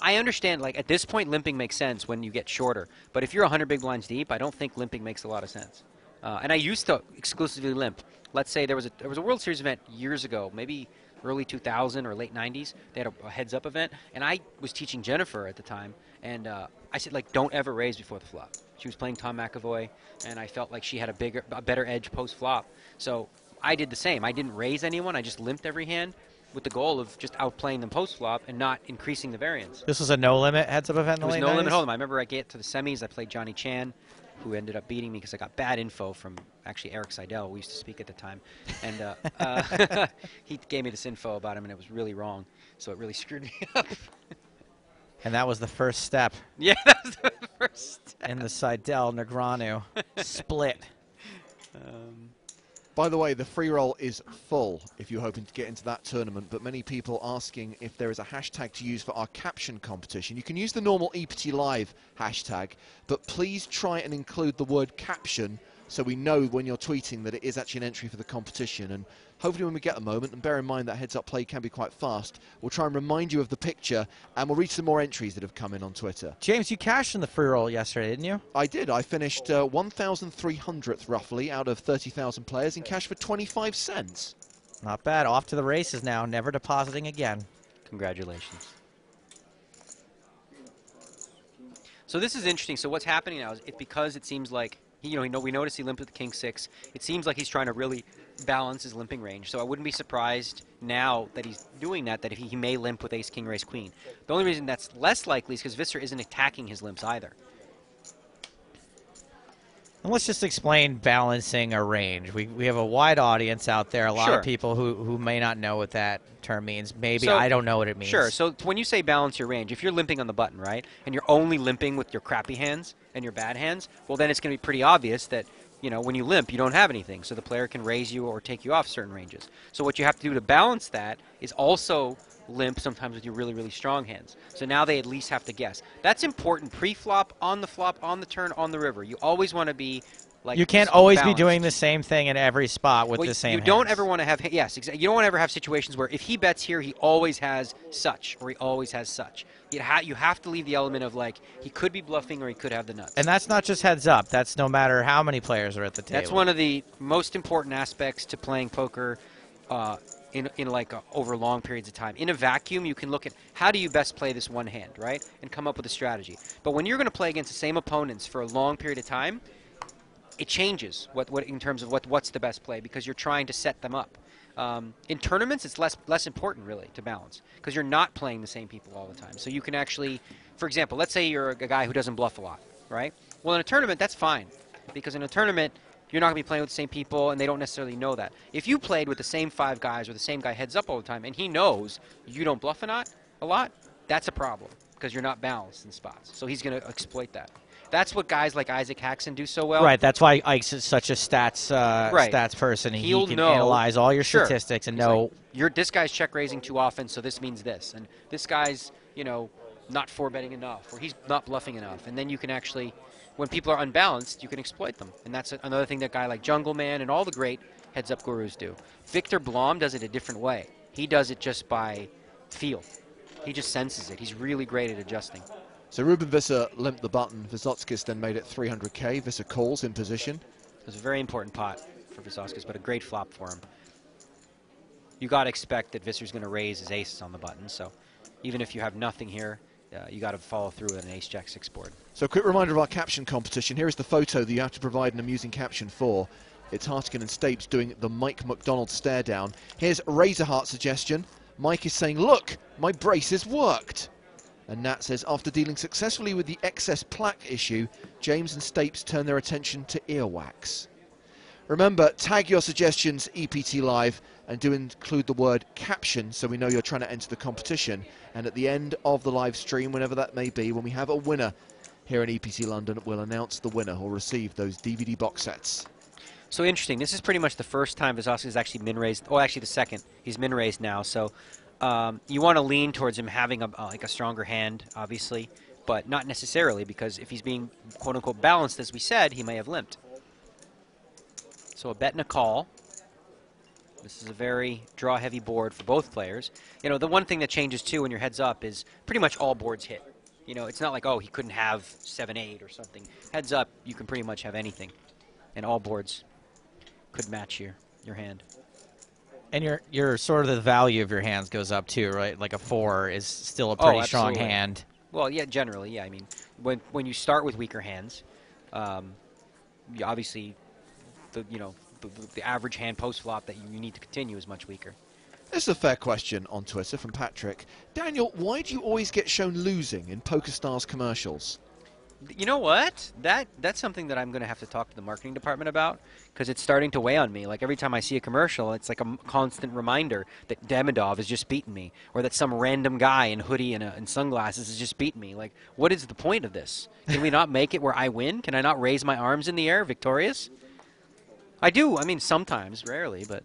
I understand, like, at this point, limping makes sense when you get shorter. But if you're 100 big blinds deep, I don't think limping makes a lot of sense. And I used to exclusively limp. Let's say there was a World Series event years ago, maybe early 2000 or late 90s. They had a heads-up event, and I was teaching Jennifer at the time, and I said, like, don't ever raise before the flop. She was playing Tom McAvoy, and I felt like she had a better edge post-flop. So I did the same. I didn't raise anyone. I just limped every hand with the goal of just outplaying them post-flop and not increasing the variance. This was a no-limit heads-up event in the late 90s? It was no-limit hold'em. I remember I get to the semis. I played Johnny Chan, who ended up beating me because I got bad info from actually Eric Seidel. We used to speak at the time. And he gave me this info about him, and it was really wrong. So it really screwed me up. And that was the first step. Yeah, that was the first step. In the Seidel-Negreanu split. By the way, the free roll is full if you're hoping to get into that tournament, but many people asking if there is a hashtag to use for our caption competition. You can use the normal EPT Live hashtag, but please try and include the word caption so we know when you're tweeting that it is actually an entry for the competition. And hopefully when we get a moment, and bear in mind that heads-up play can be quite fast, we'll try and remind you of the picture, and we'll read some more entries that have come in on Twitter. James, you cashed in the free roll yesterday, didn't you? I did. I finished 1,300th, roughly, out of 30,000 players in cash for 25 cents. Not bad. Off to the races now, never depositing again. Congratulations. So this is interesting. So what's happening now is because it seems like, we noticed he limped with the king 6. It seems like he's trying to really balance his limping range. So I wouldn't be surprised now that he's doing that if he may limp with ace, king, race, queen. The only reason that's less likely is because Visser isn't attacking his limps either. And let's just explain balancing a range. We have a wide audience out there, a lot Sure. of people who may not know what that term means. Maybe I don't know what it means. Sure. So when you say balance your range, if you're limping on the button, right, and you're only limping with your crappy hands and your bad hands, well, then it's going to be pretty obvious that, when you limp, you don't have anything. So the player can raise you or take you off certain ranges. So what you have to do to balance that is also limp sometimes with your really, really strong hands. So now they at least have to guess. That's important pre-flop, on the flop, on the turn, on the river. You always want to be like you can't always balanced. be doing the same thing in every spot with the same You don't hands. ever want to have, yes, exactly. You don't want to ever have situations where if he bets here, he always has such, or he always has such. You have to leave the element of, like, he could be bluffing or he could have the nuts. And that's not just heads up. That's no matter how many players are at the table. That's one of the most important aspects to playing poker over long periods of time. In a vacuum, you can look at how do you best play this one hand, right, and come up with a strategy. But when you're going to play against the same opponents for a long period of time, it changes what in terms of what's the best play because you're trying to set them up. In tournaments, it's less important, really, to balance because you're not playing the same people all the time. So you can actually, for example, let's say you're a guy who doesn't bluff a lot, right? Well, in a tournament, that's fine because in a tournament, you're not going to be playing with the same people, and they don't necessarily know that. If you played with the same 5 guys or the same guy heads up all the time, and he knows you don't bluff a lot, that's a problem because you're not balanced in spots. So he's going to exploit that. That's what guys like Isaac Haxon do so well. Right. That's why Ike's is such a stats person. He can analyze all your statistics and know. Like, this guy's check raising too often, so this means this. And this guy's, not 4-betting enough, or he's not bluffing enough. And then you can actually, when people are unbalanced, you can exploit them. And that's another thing that guy like Jungle Man and all the great heads-up gurus do. Victor Blom does it a different way. He does it just by feel. He just senses it. He's really great at adjusting. So Ruben Visser limped the button. Vysotskis then made it 300K. Visser calls in position. It was a very important pot for Vysotskis, but a great flop for him. You got to expect that Visser's going to raise his aces on the button. So even if you have nothing here, you got to follow through with an ace-jack-6 board. So a quick reminder of our caption competition. Here is the photo that you have to provide an amusing caption for. It's Hartigan and Stapes doing the Mike McDonald stare down. Here's a Razorheart suggestion. Mike is saying, look, my braces worked. And Nat says, after dealing successfully with the excess plaque issue, James and Stapes turn their attention to earwax. Remember, tag your suggestions EPT Live and do include the word caption so we know you're trying to enter the competition. And at the end of the live stream, whenever that may be, when we have a winner here in EPT London, we'll announce the winner who'll receive those DVD box sets. So interesting. This is pretty much the first time Wisowski has actually min-raised. Oh, actually the second. He's min-raised now. So you want to lean towards him having like a stronger hand, obviously, but not necessarily, because if he's being quote-unquote balanced, as we said, he may have limped. So a bet and a call. This is a very draw-heavy board for both players. You know, the one thing that changes, too, when your head's up is pretty much all boards hit. You know, it's not like, oh, he couldn't have 7-8 or something. Heads up, you can pretty much have anything. And all boards could match your hand. And your sort of the value of your hands goes up, too, right? Like a 4 is still a pretty strong hand. Well, yeah, generally, yeah. I mean, when you start with weaker hands, you obviously, the average hand post-flop that you need to continue is much weaker. This is a fair question on Twitter from Patrick. Daniel, why do you always get shown losing in PokerStars commercials? You know what? That's something that I'm going to have to talk to the marketing department about, because it's starting to weigh on me. Like, every time I see a commercial, it's like a constant reminder that Demidov has just beaten me, or that some random guy in hoodie and sunglasses has just beaten me. Like, what is the point of this? Can we not make it where I win? Can I not raise my arms in the air victorious? I do. I mean, sometimes, rarely, but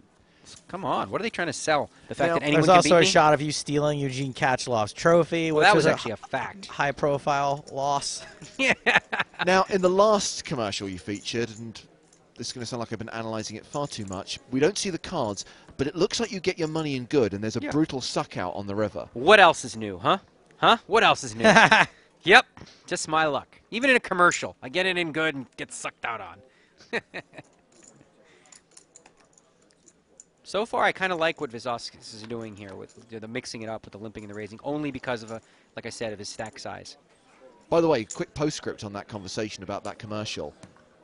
come on. What are they trying to sell? The fact that anyone can beat me? There's also a shot of you stealing Eugene Kachelov's trophy, which that was actually a fact. High-profile loss. Yeah. Now, in the last commercial you featured, and this is going to sound like I've been analysing it far too much, we don't see the cards, but it looks like you get your money in good, and there's a brutal suck-out on the river. What else is new, huh? Huh? What else is new? Yep. Just my luck. Even in a commercial, I get it in good and get sucked out on. So far, I kind of like what Wisowski is doing here with the mixing it up with the limping and the raising, only because of, like I said, of his stack size. By the way, quick postscript on that conversation about that commercial.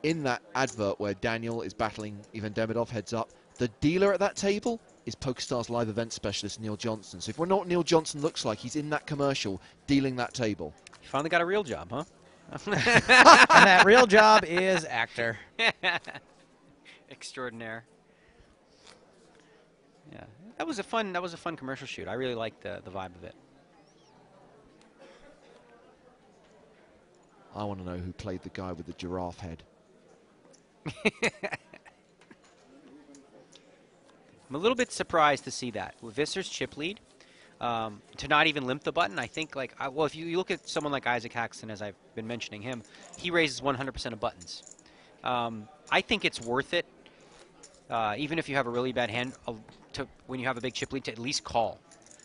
In that advert where Daniel is battling Ivan Demidov heads up, the dealer at that table is PokerStars live event specialist Neil Johnson. So if we're not what Neil Johnson looks like, he's in that commercial dealing that table. You finally got a real job, huh? And that real job is actor. Extraordinaire. Yeah, that was a fun commercial shoot. I really liked the vibe of it. I want to know who played the guy with the giraffe head. I'm a little bit surprised to see that with Visser's chip lead, to not even limp the button. I think, like, well, if you look at someone like Isaac Haxton, as I've been mentioning him, he raises 100% of buttons. I think it's worth it, even if you have a really bad hand, when you have a big chip lead, to at least call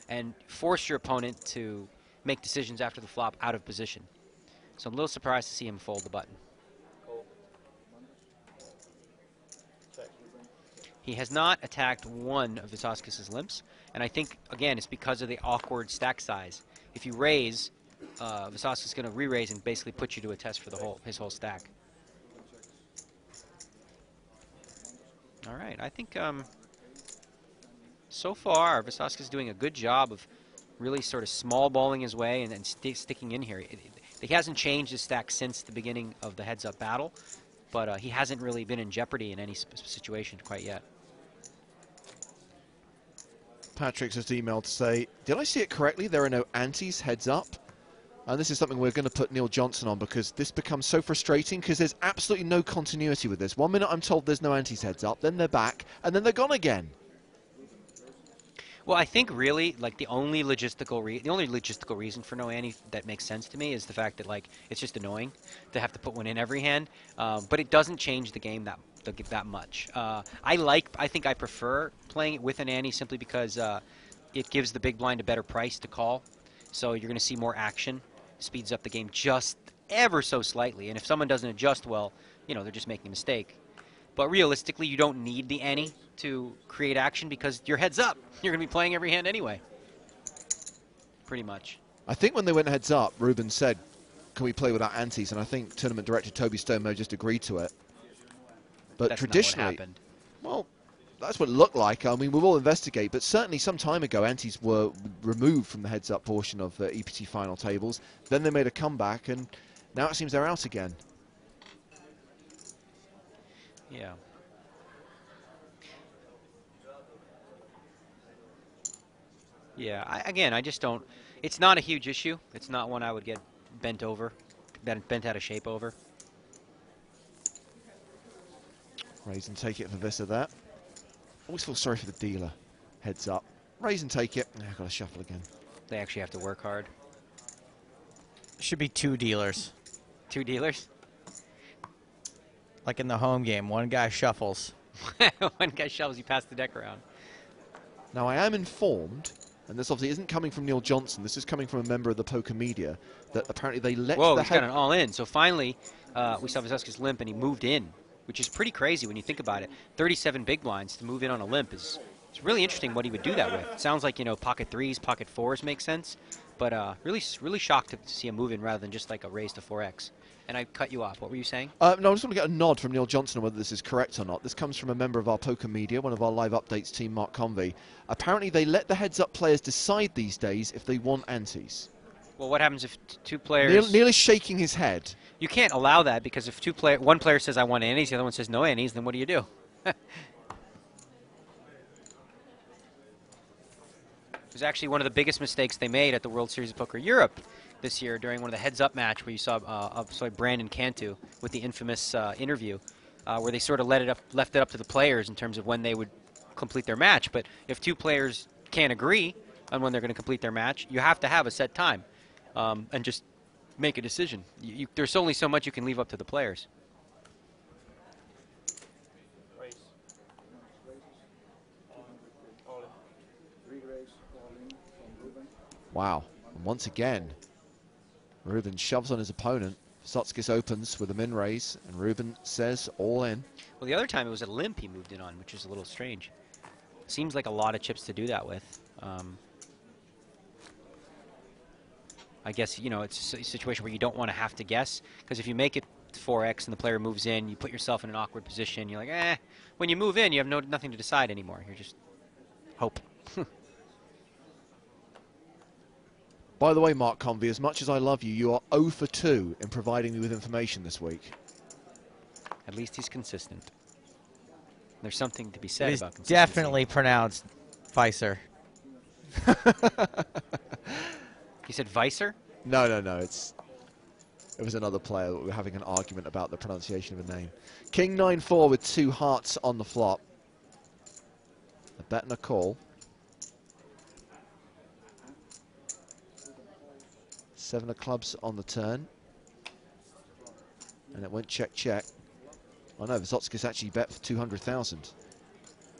and force your opponent to make decisions after the flop out of position. So I'm a little surprised to see him fold the button. He has not attacked one of Wisowski's limps, and I think, again, it's because of the awkward stack size. If you raise, Wisowski's going to re-raise and basically put you to a test for his whole stack. All right, I think so far Wisowski's doing a good job of really sort of small balling his way and sticking in here. He hasn't changed his stack since the beginning of the heads-up battle, but he hasn't really been in jeopardy in any situation quite yet. Patrick's just emailed to say, did I see it correctly? There are no antes heads up? And this is something we're going to put Neil Johnson on, because this becomes so frustrating because there's absolutely no continuity with this. 1 minute I'm told there's no antes heads up, then they're back, and then they're gone again. Well, I think really, like, the only logistical reason for no ante that makes sense to me is the fact that, like, it's just annoying to have to put one in every hand, but it doesn't change the game that much. I think I prefer playing it with an ante simply because it gives the big blind a better price to call, so you're going to see more action, speeds up the game just ever so slightly, and if someone doesn't adjust well, you know, they're just making a mistake. But realistically, you don't need the ante to create action because your head's up. You're going to be playing every hand anyway. Pretty much. I think when they went heads up, Ruben said, can we play without antes? And I think tournament director Toby Stonemoe just agreed to it. But that's traditionally, not what happened. Well, that's what it looked like. I mean, we will investigate, but certainly some time ago, antes were removed from the heads-up portion of the EPT final tables. Then they made a comeback, and now it seems they're out again. Yeah. Yeah, again, I just don't. It's not a huge issue. It's not one I would get bent bent out of shape over. Raise and take it for Visser there. Always feel sorry for the dealer. Heads up. Raise and take it. I've got to shuffle again. They actually have to work hard. Should be 2 dealers. 2 dealers? Like in the home game, one guy shuffles. One guy shuffles, you pass the deck around. Now, I am informed, and this obviously isn't coming from Neil Johnson, this is coming from a member of the poker media, that apparently they let Whoa, he's got an all-in. So finally, we saw Vizovskis limp, and he moved in, which is pretty crazy when you think about it. 37 big blinds to move in on a limp is it's really interesting what he would do that with. It sounds like, you know, pocket 3s, pocket 4s make sense, but really shocked to see him move in rather than just like a raise to 4x. And I cut you off. What were you saying? No, I just want to get a nod from Neil Johnson on whether this is correct or not. This comes from a member of our poker media, one of our live updates team, Mark Convey. Apparently, they let the heads-up players decide these days if they want antes. Well, what happens if 2 players... Neil is shaking his head. You can't allow that because if one player says, I want antes, the other one says no antes, then what do you do? It was actually one of the biggest mistakes they made at the World Series of Poker Europe this year during one of the heads-up match where you saw Brandon Cantu with the infamous interview where they sort of left it up to the players in terms of when they would complete their match. But if 2 players can't agree on when they're going to complete their match, you have to have a set time and just make a decision. There's only so much you can leave up to the players. Wow. And once again, Ruben shoves on his opponent. Vizovskis opens with a min raise, and Ruben says all in. Well, the other time it was a limp he moved in on, which is a little strange. Seems like a lot of chips to do that with. I guess, you know, it's a situation where you don't want to have to guess, because if you make it 4x and the player moves in, you put yourself in an awkward position. You're like, eh. When you move in, you have nothing to decide anymore. You're just hope. By the way, Mark Convey, as much as I love you, you are 0 for 2 in providing me with information this week. At least he's consistent. There's something to be said about consistency. Definitely pronounced Vicer. You said Vicer? No. It was another player that we were having an argument about the pronunciation of a name. King 9-4 with 2 hearts on the flop. A bet and a call. 7 of clubs on the turn. And it went check, check. Oh no, Vizovskis actually bet for 200,000.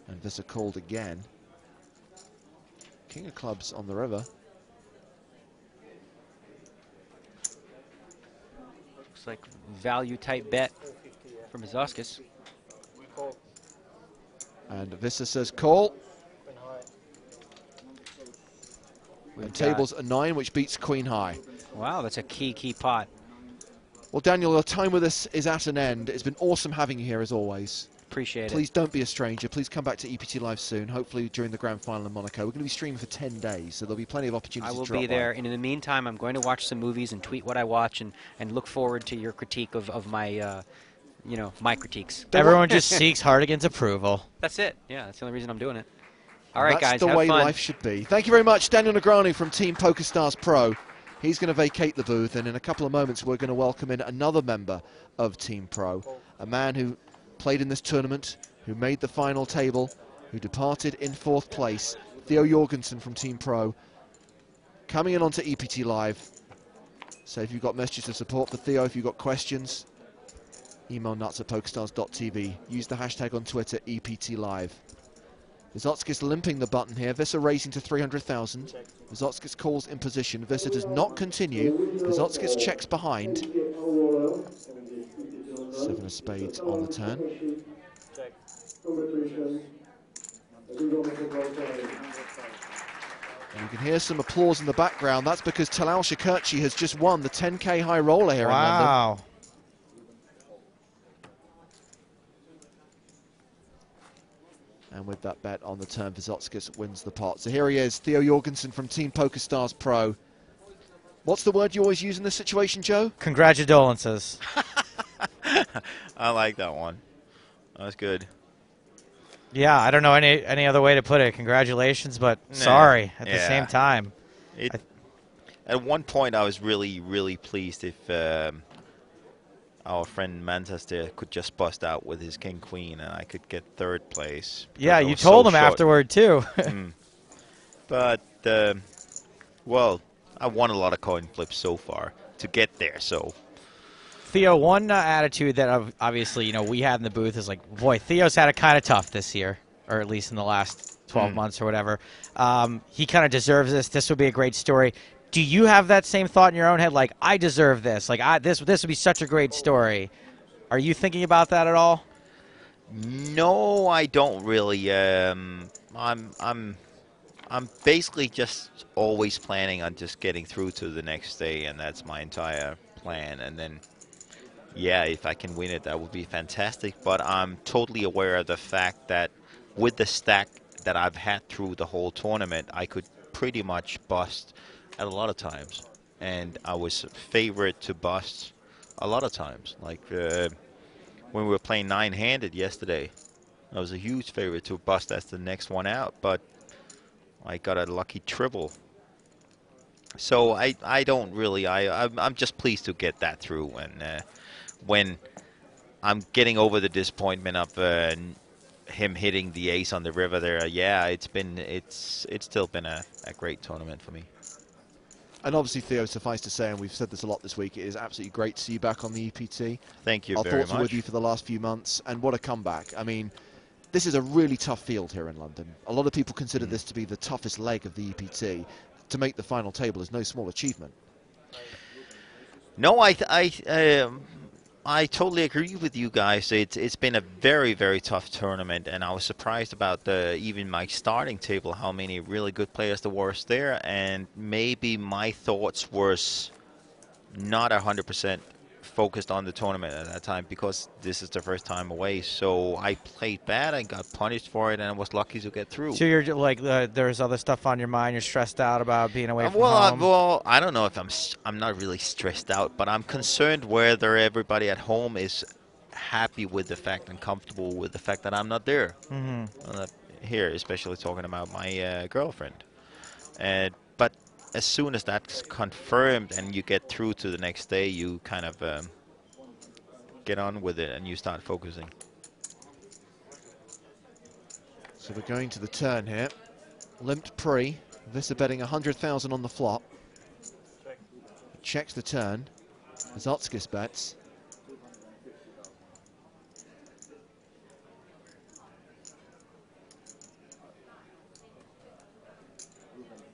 And Visser called again. King of clubs on the river. Looks like value type bet from Vizovskis. And Visser says call. And tables a 9, which beats queen high. Wow, that's a key pot. Well, Daniel, your time with us is at an end. It's been awesome having you here as always. Appreciate it. Please don't be a stranger. Please come back to EPT Live soon, hopefully during the grand final in Monaco. We're going to be streaming for 10 days, so there'll be plenty of opportunities to drop by. I will be there, and in the meantime, I'm going to watch some movies and tweet what I watch and look forward to your critique of my, you know, my critiques. Everyone just seeks Hardigan's approval. That's it. Yeah, that's the only reason I'm doing it. All right, guys, that's the way life should be. Thank you very much, Daniel Negreanu from Team PokerStars Pro. He's going to vacate the booth, and in a couple of moments, we're going to welcome in another member of Team Pro, a man who played in this tournament, who made the final table, who departed in 4th place, Theo Jorgensen from Team Pro, coming in onto EPT Live. So if you've got messages of support for Theo, if you've got questions, email nuts@pokerstars.tv. Use the hashtag on Twitter, EPT Live. Vizovskis limping the button here. Visser raising to 300,000. Vizovskis calls in position. Visser does not continue. Vizovskis checks behind. 7 of spades on the turn. And you can hear some applause in the background. That's because Talal Shakirchi has just won the 10K high roller here in London. Wow. And with that bet on the turn, Vizovskis wins the pot. So here he is, Theo Jorgensen from Team PokerStars Pro. What's the word you always use in this situation, Joe? Congratulations. I like that one. That was good. Yeah, I don't know any other way to put it. Congratulations, but sorry at the same time. At one point, I was really pleased if our friend Mantas there could just bust out with his king queen, and I could get third place. Yeah, you told him afterward too. But well, I won a lot of coin flips so far to get there. So Theo, one attitude that obviously we had in the booth is like, boy, Theo's had it kind of tough this year, or at least in the last 12 months or whatever. He kind of deserves this. This would be a great story. Do you have that same thought in your own head, like, I deserve this? Like, this would be such a great story. Are you thinking about that at all? No, I don't really. I'm basically just always planning on just getting through to the next day, and that's my entire plan. And then, yeah, if I can win it, that would be fantastic. But I'm totally aware of the fact that with the stack that I've had through the whole tournament, I could pretty much bust at a lot of times. And I was favorite to bust a lot of times. Like when we were playing 9-handed yesterday, I was a huge favorite to bust as the next one out, but I got a lucky triple. So I don't really, I'm just pleased to get that through. And when I'm getting over the disappointment of him hitting the ace on the river there, yeah, it's still been a great tournament for me. And obviously, Theo, suffice to say, and we've said this a lot this week, it is absolutely great to see you back on the EPT. Thank you Our very thoughts much. are with you for the last few months, and what a comeback. I mean, this is a really tough field here in London. A lot of people consider this to be the toughest leg of the EPT. To make the final table is no small achievement. No, I totally agree with you guys. It's been a very tough tournament, and I was surprised about even my starting table, how many really good players there was there, and maybe my thoughts was not 100% focused on the tournament at that time because this is the first time away. So I played bad, I got punished for it, and I was lucky to get through. So you're like, there's other stuff on your mind. You're stressed out about being away from home. Well, I don't know if I'm not really stressed out, but I'm concerned whether everybody at home is happy with the fact and comfortable with the fact that I'm not there. Here, especially talking about my girlfriend. But as soon as that's confirmed and you get through to the next day, you kind of get on with it and you start focusing. So we're going to the turn here. Limped pre. Visser betting 100,000 on the flop. Checks the turn. Azotskis bets.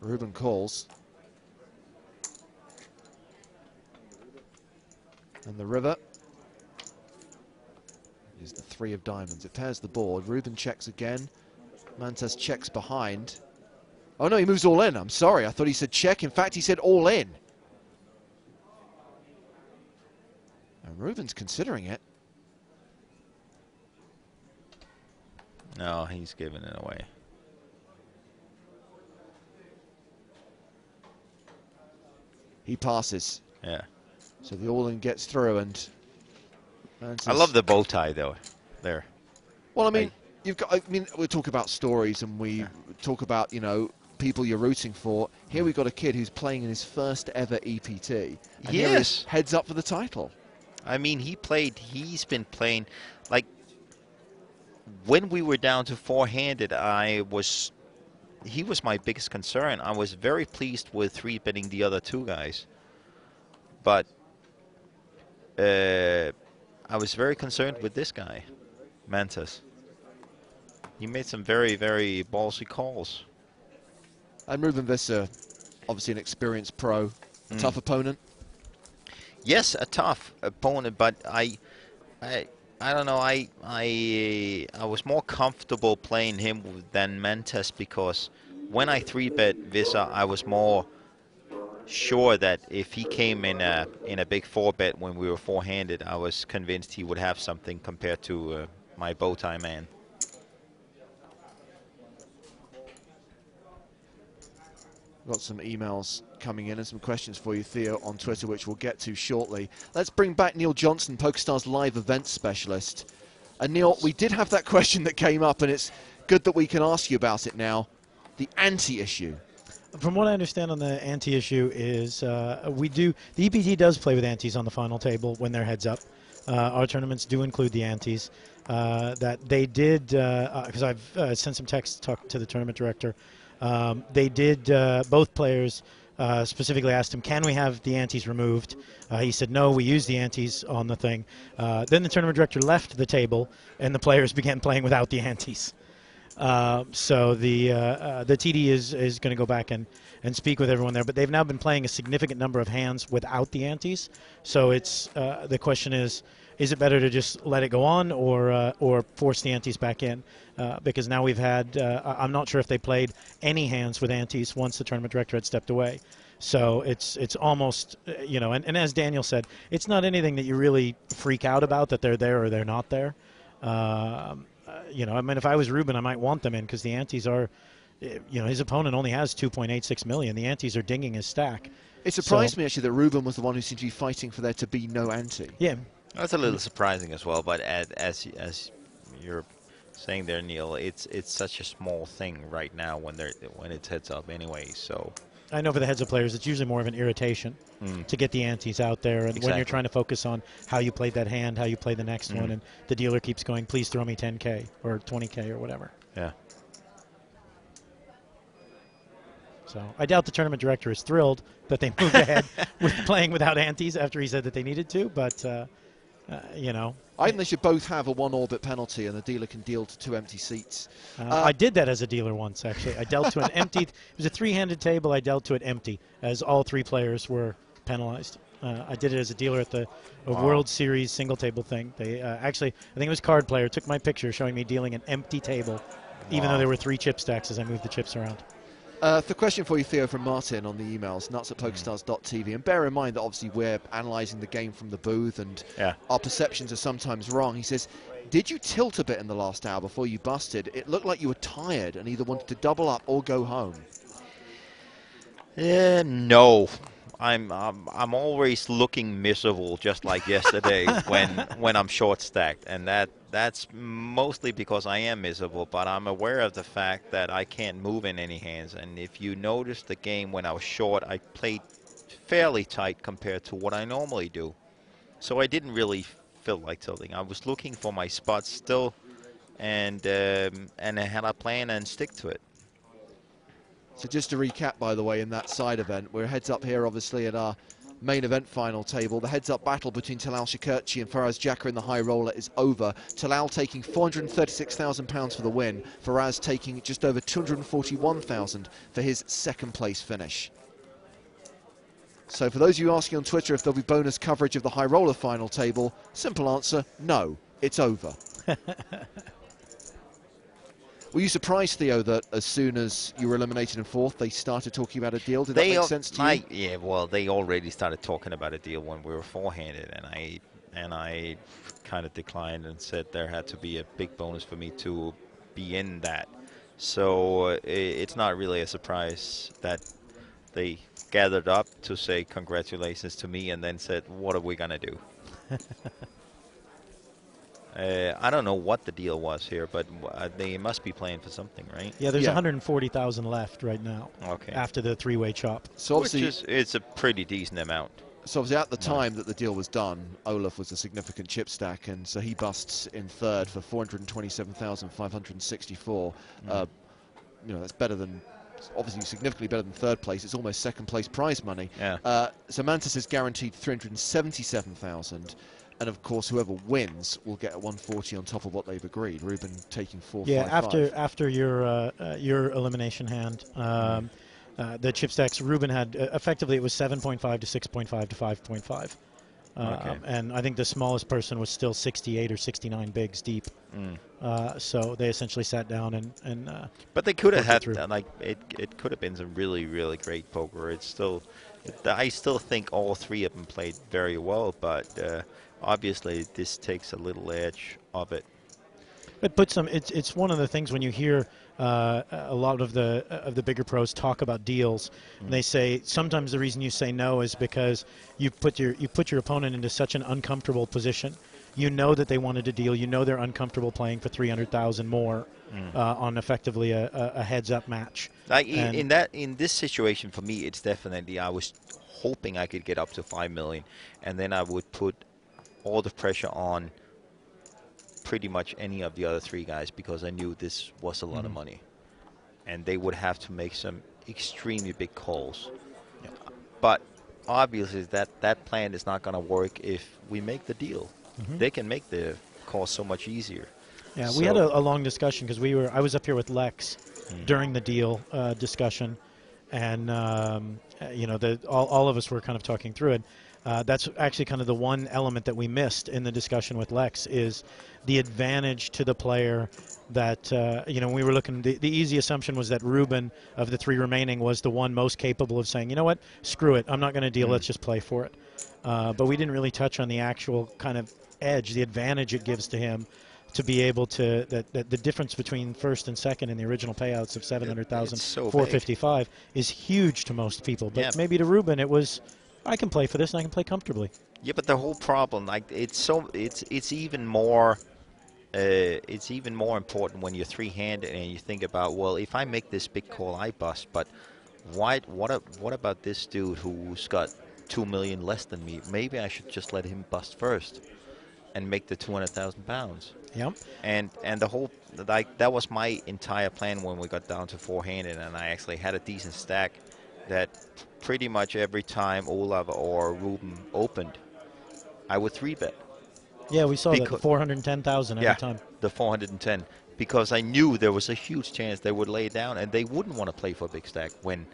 Ruben calls. And the river is the 3 of diamonds. It pairs the board. Ruben checks again. Mantas checks behind. Oh no, he moves all in. I'm sorry, I thought he said check. In fact, he said all in. And Ruben's considering it. No, he's giving it away. He passes. Yeah. So the all-in gets through, and I love the bow tie though. There. Well, I mean, we talk about stories, and we talk about people you're rooting for. Here we've got a kid who's playing in his first ever EPT. And yes. Heads up for the title. I mean, he's been playing, like, when we were down to four-handed, he was my biggest concern. I was very pleased with three-betting the other two guys. But I was very concerned with this guy, Mantas. He made some very, very ballsy calls. And Ruben Visser, obviously an experienced pro, a tough opponent. Yes, a tough opponent, but I don't know. I was more comfortable playing him than Mantas because when I 3-bet Visser, I was more sure that if he came in a big 4-bet when we were four-handed, I was convinced he would have something compared to my bow tie man. Got some emails coming in and some questions for you, Theo, on Twitter, which we'll get to shortly. Let's bring back Neil Johnson, PokerStars live event specialist. And Neil, we did have that question that came up, and it's good that we can ask you about it now. The ante issue. From what I understand on the ante issue is the EPT does play with antes on the final table when they're heads up. Our tournaments do include the antes. That they did, because I've sent some text to talk to the tournament director. They did, both players specifically asked him, can we have the antes removed? He said, no, we use the antes on the thing. Then the tournament director left the table, and the players began playing without the antes. So the TD is going to go back and speak with everyone there, but they've now been playing a significant number of hands without the antes. So it's the question is it better to just let it go on or force the antes back in? Because now we've had I'm not sure if they played any hands with antes once the tournament director had stepped away. So it's almost and as Daniel said, it's not anything that you really freak out about that they're there or they're not there. I mean, if I was Ruben, I might want them in because the antes are, his opponent only has 2.86 million. The antes are dinging his stack. It surprised me actually that Ruben was the one who seemed to be fighting for there to be no ante. Yeah, that's a little surprising as well. But as you're saying there, Neil, it's such a small thing right now when it's heads up anyway. So I know for the heads up players, it's usually more of an irritation to get the antes out there, and when you're trying to focus on how you played that hand, how you play the next one, and the dealer keeps going, please throw me 10K or 20K or whatever. Yeah. So I doubt the tournament director is thrilled that they moved ahead with playing without antes after he said that they needed to, but I think they should both have a one-orbit penalty, and the dealer can deal to 2 empty seats. I did that as a dealer once, actually. I dealt to an empty. It was a 3-handed table. I dealt to it empty, as all 3 players were penalized. I did it as a dealer at the World Series single table thing. They actually, I think it was Card Player, took my picture showing me dealing an empty table, even though there were 3 chip stacks as I moved the chips around. The question for you, Theo, from Martin on the emails, nuts@pokerstars.tv. And bear in mind that obviously we're analysing the game from the booth and our perceptions are sometimes wrong. He says, did you tilt a bit in the last hour before you busted? It looked like you were tired and either wanted to double up or go home. No. I'm always looking miserable, just like yesterday when I'm short stacked, and that's mostly because I am miserable. But I'm aware of the fact that I can't move in any hands. And if you notice the game when I was short, I played fairly tight compared to what I normally do. So I didn't really feel like tilting. I was looking for my spots still, and I had a plan and stick to it. So just to recap, by the way, in that side event, we're heads up here, obviously, at our main event final table. The heads-up battle between Talal Shikirchi and Faraz Jakar in the high roller is over. Talal taking £436,000 for the win. Faraz taking just over £241,000 for his second-place finish. So for those of you asking on Twitter if there'll be bonus coverage of the high roller final table, simple answer, no, it's over. Were you surprised, Theo, that as soon as you were eliminated in 4th, they started talking about a deal? Did that make sense to you? Yeah, well, they already started talking about a deal when we were 4-handed, and I kind of declined and said there had to be a big bonus for me to be in that. So it's not really a surprise that they gathered up to say congratulations to me and then said, what are we going to do? I don't know what the deal was here, but they must be playing for something, right? Yeah, there's 140,000 left right now. Okay. After the 3-way chop. So obviously, it's a pretty decent amount. So obviously at the time that the deal was done, Olaf was a significant chip stack, and so he busts in 3rd for 427,564. That's better than, obviously significantly better than 3rd place. It's almost 2nd place prize money. Yeah. So Mantis is guaranteed 377,000. And of course, whoever wins will get a 140 on top of what they've agreed. Ruben taking 455. Yeah, after your elimination hand, the chip stacks Ruben had effectively it was 7.5 to 6.5 to 5.5. Okay. And I think the smallest person was still 68 or 69 bigs deep. So they essentially sat down and but they could have had it could have been some really great poker. I still think all 3 of them played very well, but obviously this takes a little edge of it. It puts some. It's one of the things when you hear a lot of the bigger pros talk about deals. And they say sometimes the reason you say no is because you put your opponent into such an uncomfortable position. you know that they wanted to deal. You know they're uncomfortable playing for 300,000 more on effectively a heads-up match. Like in this situation, for me, it's definitely I was hoping I could get up to 5 million, and then I would put all the pressure on pretty much any of the other three guys because I knew this was a lot of money, and they would have to make some extremely big calls. Yeah. But obviously, that plan is not going to work if we make the deal. They can make the call so much easier. Yeah, we had a long discussion because I was up here with Lex during the deal discussion, and you know, all of us were kind of talking through it. That's actually kind of the one element that we missed in the discussion with Lex is the advantage to the player that, you know, we were looking, the easy assumption was that Ruben, of the three remaining, was the one most capable of saying, you know what, screw it, I'm not going to deal, let's just play for it. But we didn't really touch on the actual kind of edge, the advantage it gives to him to be able to, that the difference between first and second in the original payouts of 700,000, so 455 is huge to most people. But maybe to Ruben it was, I can play for this and I can play comfortably. Yeah, but the whole problem, like, it's even more important when you're three-handed and you think about, well, if I make this big call, I bust. But what about this dude who's got 2 million less than me? Maybe I should just let him bust first and make the 200,000 pounds. Yep. And the whole, like, that was my entire plan when we got down to four-handed, and I actually had a decent stack that pretty much every time Olav or Ruben opened, I would 3-bet. Yeah, we saw that, 410,000 every time. The 410, because I knew there was a huge chance they would lay down, and they wouldn't want to play for a big stack when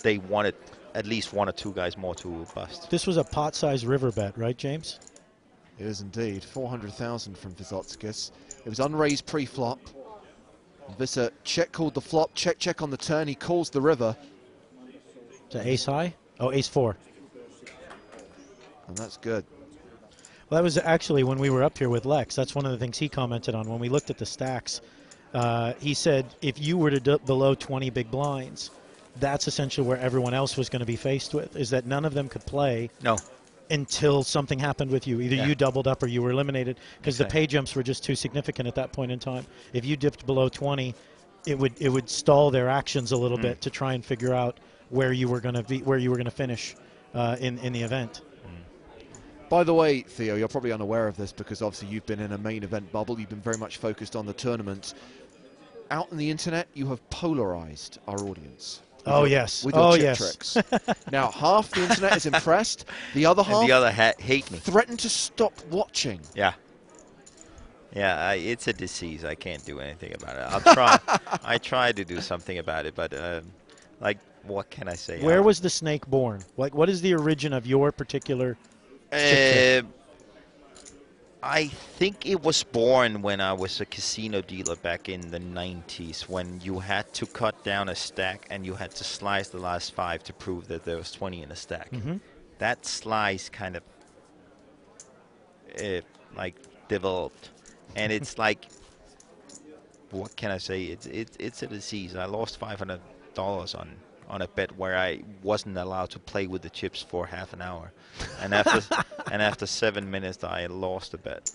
they wanted at least one or two guys more to bust. This was a pot-sized river bet, right, James? It is indeed. 400,000 from Vizotskis. It was unraised pre-flop. Visser check called the flop, check on the turn. He calls the river. To ace high? Oh, ace 4. And that's good. Well, that was actually when we were up here with Lex. That's one of the things he commented on. When we looked at the stacks, he said if you were to below 20 big blinds, that's essentially where everyone else was going to be faced with, is that none of them could play until something happened with you. Either you doubled up or you were eliminated, because the pay jumps were just too significant at that point in time. If you dipped below 20, it would stall their actions a little bit to try and figure out where you were going to be, where you were going to finish in the event. By the way, Theo, you're probably unaware of this because obviously you've been in a main event bubble. You've been very much focused on the tournament. Out on the internet, you have polarized our audience. With your chip tricks. Now, half the internet is impressed. The other half, and the other hate me. Threaten to stop watching. Yeah. Yeah, it's a disease. I can't do anything about it. I'll try. I try to do something about it, but like, what can I say? Where was the snake born? Like, what is the origin of your particular chip trick? I think it was born when I was a casino dealer back in the 90s, when you had to cut down a stack and you had to slice the last 5 to prove that there was 20 in a stack. That slice kind of like developed, and it's like, what can I say? It's a disease. I lost $500 on a bet where I wasn't allowed to play with the chips for half an hour, and after 7 minutes I lost the bet.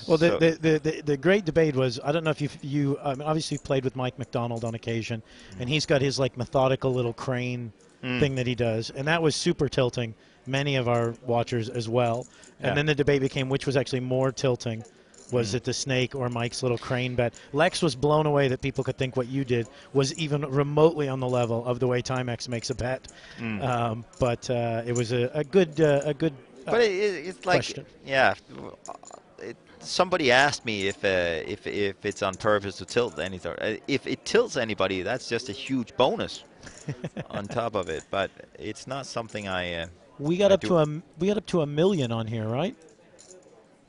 Well, the great debate was, I don't know if you obviously played with Mike McDonald on occasion, and he's got his like methodical little crane thing that he does, and that was super tilting many of our watchers as well. And then the debate became which was actually more tilting. Was it the snake or Mike's little crane bet? Lex was blown away that people could think what you did was even remotely on the level of the way Timex makes a bet. But it was a good but it's like question. Somebody asked me if it's on purpose to tilt anything. If it tilts anybody, that's just a huge bonus on top of it. But it's not something I. We got up to $1 million on here, right?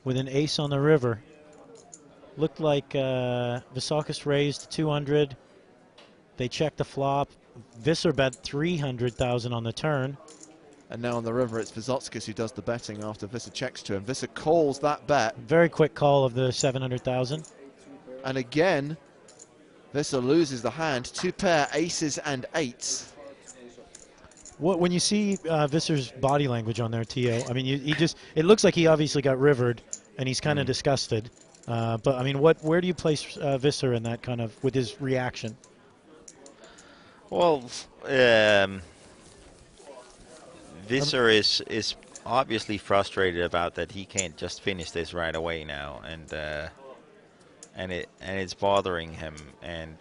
With an ace on the river. Looked like Visakis raised 200. They checked the flop. Visser bet 300,000 on the turn. And now on the river, it's Vizotskis who does the betting after Visser checks to him. Visser calls that bet. Very quick call of the 700,000. And again, Visser loses the hand. 2 pair aces and 8s. When you see Visser's body language on there, Tio, I mean, it looks like he obviously got rivered, and he's kind of disgusted. But I mean, where do you place Visser in that kind of, with his reaction? Well, Visser is obviously frustrated about that he can't just finish this right away now, and it's bothering him. And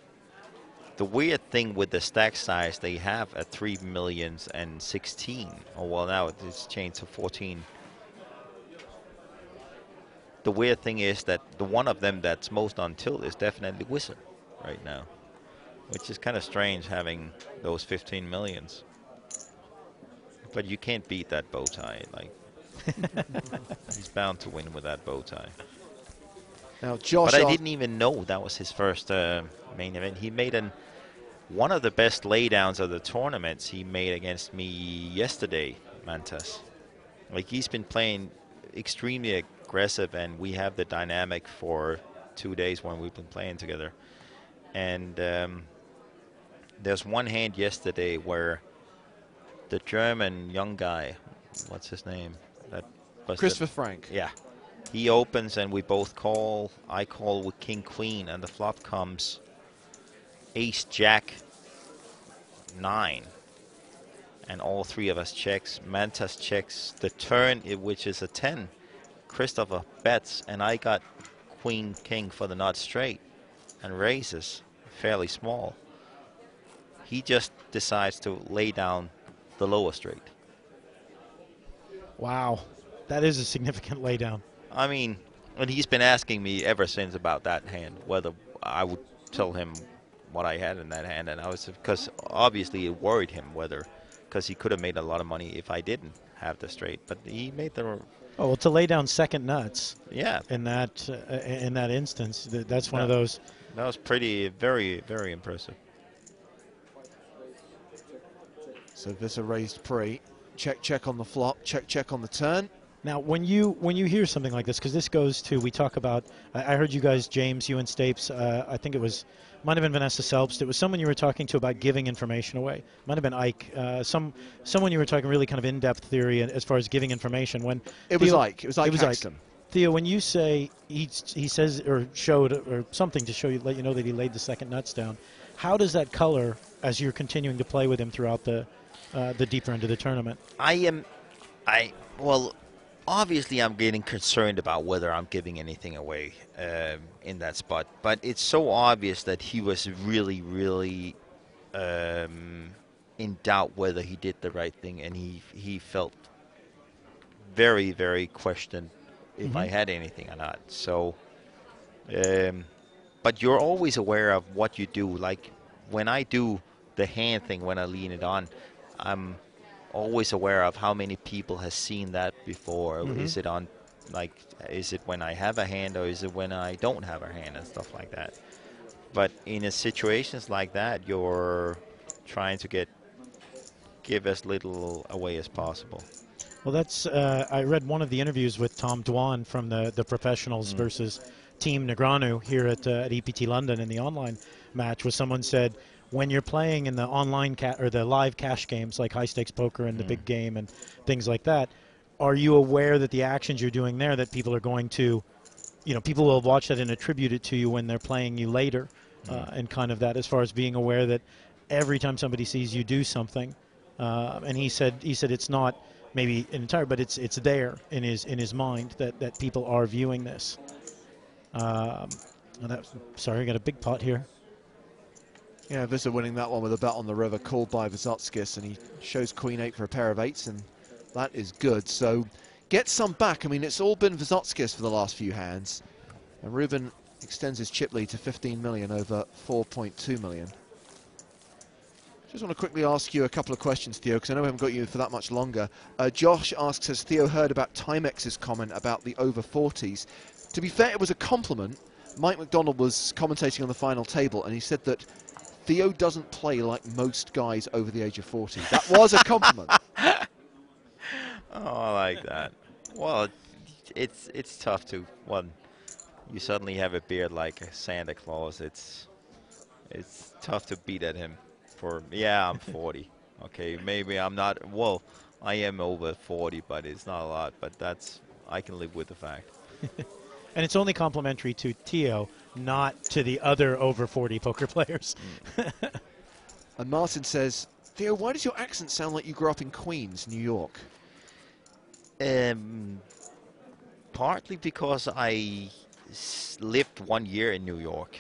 the weird thing with the stack size, they have a 3 millions and 16. Oh well, now it's changed to 14. The weird thing is that the one of them that's most on tilt is definitely Wizard right now, which is kind of strange having those 15 millions. But you can't beat that bow tie. Like he's bound to win with that bow tie. Now, Josh, but I didn't even know that was his first main event. He made one of the best laydowns of the tournaments he made against me yesterday, Mantas. Like, he's been playing extremely aggressive, and we have the dynamic for 2 days when we've been playing together. And there's one hand yesterday where the German young guy, what's his name? Christopher Frank. Yeah. He opens and we both call. I call with King Queen, and the flop comes Ace Jack 9. And all three of us checks. Mantas checks the turn, which is a 10. Christopher bets, and I got Queen King for the nut straight and raises fairly small. He just decides to lay down the lower straight. Wow, that is a significant laydown. I mean, and he's been asking me ever since about that hand, whether I would tell him what I had in that hand, and I was, because obviously it worried him because he could have made a lot of money if I didn't have the straight, but he made the. Oh, well, to lay down second nuts. Yeah. In that instance, that's one of those. That was very, very impressive. So Visser raised pre. Check on the flop. Check on the turn. Now, when you hear something like this, because this goes to, we talk about, I heard you guys, James, you and Stapes, I think it might have been Vanessa Selbst. It was someone you were talking to about giving information away. Might have been Ike. Someone you were talking really kind of in-depth theory as far as giving information. When it was Ike. It was Ike Haxton. Theo, when you say he says or showed or something to let you know that he laid the second nuts down, how does that color as you're continuing to play with him throughout the deeper end of the tournament? Well, obviously I'm getting concerned about whether I'm giving anything away in that spot, but it's so obvious that he was really, really in doubt whether he did the right thing, and he felt very, very questioned if I had anything or not. So, but you're always aware of what you do. Like when I do the hand thing, when I lean it on, I'm always aware of how many people has seen that before. Is it on, like, is it when I have a hand, or is it when I don't have a hand, and stuff like that. But in a situations like that, you're trying to give as little away as possible. Well, that's I read one of the interviews with Tom Dwan from the professionals versus Team Negreanu here at EPT London in the online match, where someone said, when you're playing in the online or the live cash games like high stakes poker and the big game and things like that, are you aware that the actions you're doing there, that people are going to, people will watch that and attribute it to you when they're playing you later, and kind of that, as far as being aware that every time somebody sees you do something, and he said it's not maybe entire, but it's there in his mind that people are viewing this. Sorry, I got a big pot here. Yeah, Visser winning that one with a bet on the river, called by Vysotskis, and he shows Queen 8 for a pair of 8s, and that is good. So get some back. I mean, it's all been Vysotskis for the last few hands, and Ruben extends his chip lead to 15 million over 4.2 million. Just want to quickly ask you a couple of questions, Theo, because I know we haven't got you for that much longer. Josh asks, has Theo heard about Timex's comment about the over 40s? To be fair, it was a compliment. Mike McDonald was commentating on the final table, and he said that Theo doesn't play like most guys over the age of 40. That was a compliment. Oh, I like that. Well, it's tough to, when you suddenly have a beard like Santa Claus, it's tough to beat at him. Yeah, I'm 40. Okay, maybe I'm not, well, I am over 40, but it's not a lot, but I can live with the fact. And it's only complimentary to Tio, not to the other over 40 poker players. And Martin says, Theo, why does your accent sound like you grew up in Queens, New York? Partly because I lived 1 year in New York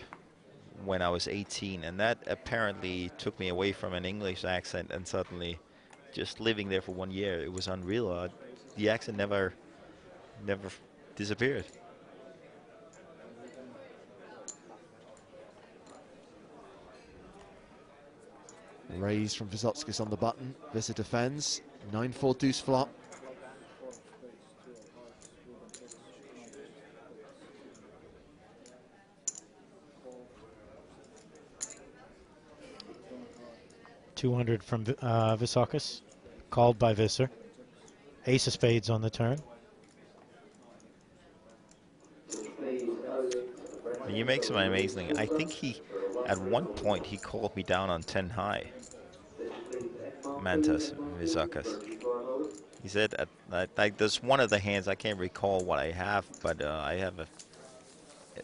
when I was 18, and that apparently took me away from an English accent, and suddenly just living there for 1 year, it was unreal. The accent never disappeared. Raise from Vysotskis on the button. Visser defends. 9-4 deuce flop. $200 from Vysotskis, called by Visser. Ace of spades on the turn. He makes some amazing. I think at one point, he called me down on 10 high. Mantas Vysotskis. He said, like, there's one of the hands, I can't recall what I have, but I have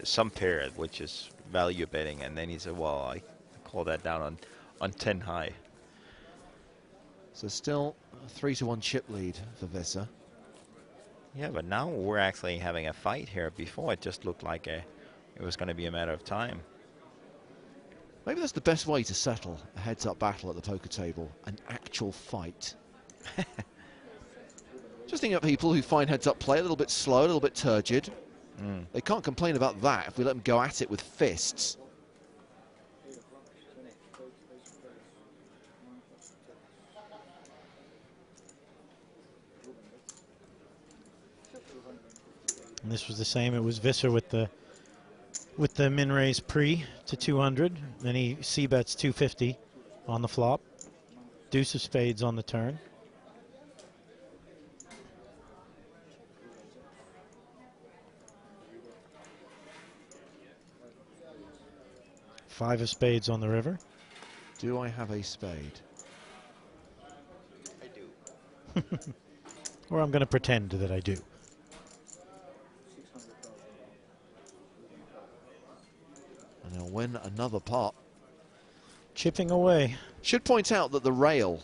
some pair which is value betting, and then he said, well, I call that down on 10 high. So still a 3-1 chip lead for Visser. Yeah, but now we're actually having a fight here. Before it just looked like it was going to be a matter of time. Maybe that's the best way to settle a heads-up battle at the poker table, an actual fight. Just thinking of people who find heads-up play a little bit slow, a little bit turgid. They can't complain about that if we let them go at it with fists. And this was the same. It was Visser with the min raise pre to 200. Then he c-bets 250 on the flop. Deuce of spades on the turn. Five of spades on the river. Do I have a spade? I do. Or I'm going to pretend that I do. And he'll win another pot. Chipping away. Should point out that the rail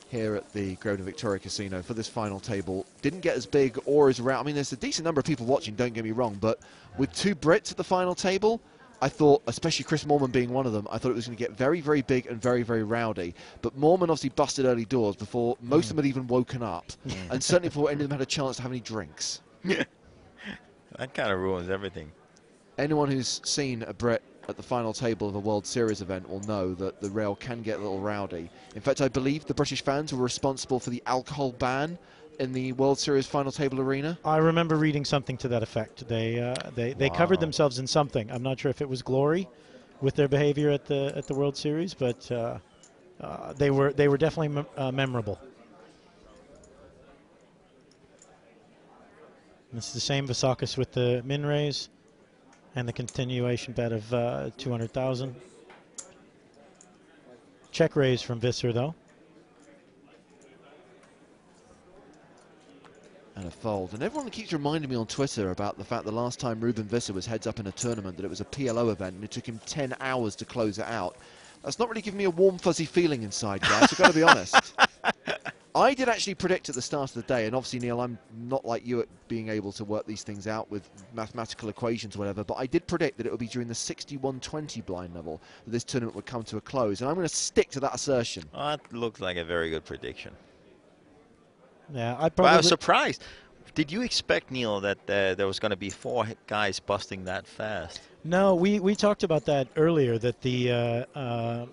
here at the Grosvenor Victoria Casino for this final table didn't get as big or as round. I mean, there's a decent number of people watching, don't get me wrong, but with two Brits at the final table, I thought, especially Chris Moorman being one of them, I thought it was going to get very, very big and very, very rowdy. But Moorman obviously busted early doors before most of them had even woken up, and certainly before any of them had a chance to have any drinks. That kind of ruins everything. Anyone who's seen a Brit at the final table of a World Series event will know that the rail can get a little rowdy. In fact, I believe the British fans were responsible for the alcohol ban in the World Series final table arena. I remember reading something to that effect. They covered themselves in something. I'm not sure if it was glory with their behavior at the World Series, but they were definitely memorable. And it's the same Vysotskis with the min raise and the continuation bet of 200,000. Check raise from Visser though. And a fold. And everyone keeps reminding me on Twitter about the fact the last time Ruben Visser was heads up in a tournament that it was a PLO event and it took him 10 hours to close it out. That's not really giving me a warm, fuzzy feeling inside, guys. I've got to be honest. I did actually predict at the start of the day, and obviously, Neil, I'm not like you at being able to work these things out with mathematical equations or whatever, but I did predict that it would be during the 61-20 blind level that this tournament would come to a close, and I'm going to stick to that assertion. Oh, that looks like a very good prediction. Yeah, I was surprised. Did you expect, Neil, that there was going to be 4 guys busting that fast? No, we talked about that earlier, that